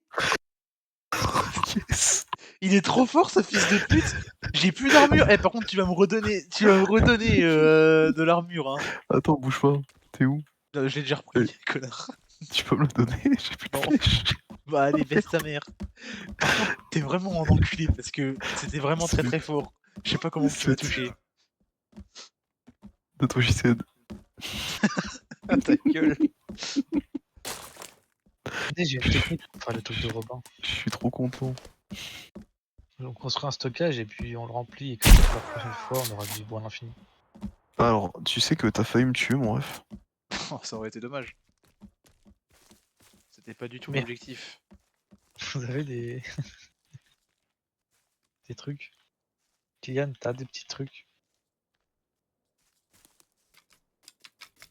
Yes. Il est trop fort ce fils de pute. J'ai plus d'armure. Eh par contre tu vas me redonner de l'armure hein. Attends, bouge pas. T'es où? Je l'ai déjà repris, connard. Tu peux me le donner? J'ai plus de Non. flèches. Bah allez, baisse ta mère. Par contre, t'es vraiment un enculé parce que c'était vraiment très très fort. Je sais pas comment tu m'as touché. De toi, j'y cède. Ah ta gueule. J'ai une technique pour faire le truc de Robin. Je suis trop content. On construit un stockage et puis on le remplit et comme ça, la prochaine fois on aura du bois à l'infini. Alors, tu sais que t'as failli me tuer, mon ref. Oh, ça aurait été dommage. C'était pas du tout Merde. l'objectif. Vous avez des... des trucs? Kylian, t'as des petits trucs?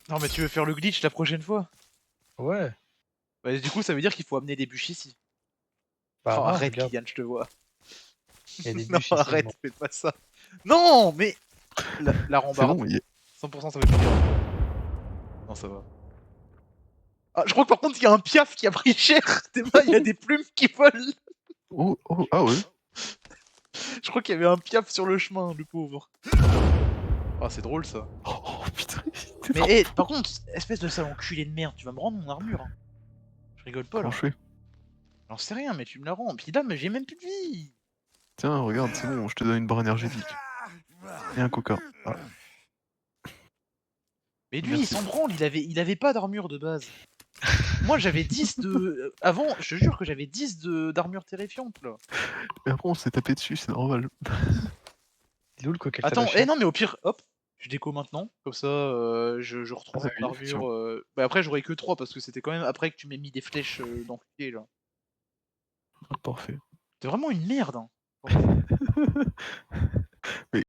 Non mais tu veux faire le glitch la prochaine fois? Ouais. Bah, du coup ça veut dire qu'il faut amener des bûches ici. Bah Oh, non, arrête regarde, Kylian, je te vois. il y a des Non, bûches ici. arrête, moi. fais pas ça. Non, mais la C'est rambarde, bon, 100% ça va être pire. Non, ça va. Ah, je crois que par contre, il y a un piaf qui a pris cher. Théma, il y a des plumes qui volent. Oh, oh, ah ouais. Je crois qu'il y avait un piaf sur le chemin, le pauvre. Ah, c'est drôle ça. Oh putain, Mais par contre, espèce de sale enculé de merde, tu vas me rendre mon armure. Hein. Je rigole pas là. comment je fais? J'en sais rien, mais tu me la rends. Puis là, mais j'ai même plus de vie. Tiens, regarde, c'est bon, je te donne une barre énergétique. Et un coca. Ah. Mais lui, Merci. il s'en branle, il avait pas d'armure de base. Moi, j'avais 10 de. Avant, je te jure que j'avais 10 d'armure terrifiante là. Et après, on s'est tapé dessus, c'est normal. Il est où le coca Attends, non, mais au pire, hop, je déco maintenant. Comme ça, je retrouve Ah, mon oui, effectivement. armure. Bah, après, j'aurais que 3 parce que c'était quand même après que tu m'aies mis des flèches d'enculé là. Parfait. T'es vraiment une merde. Hein.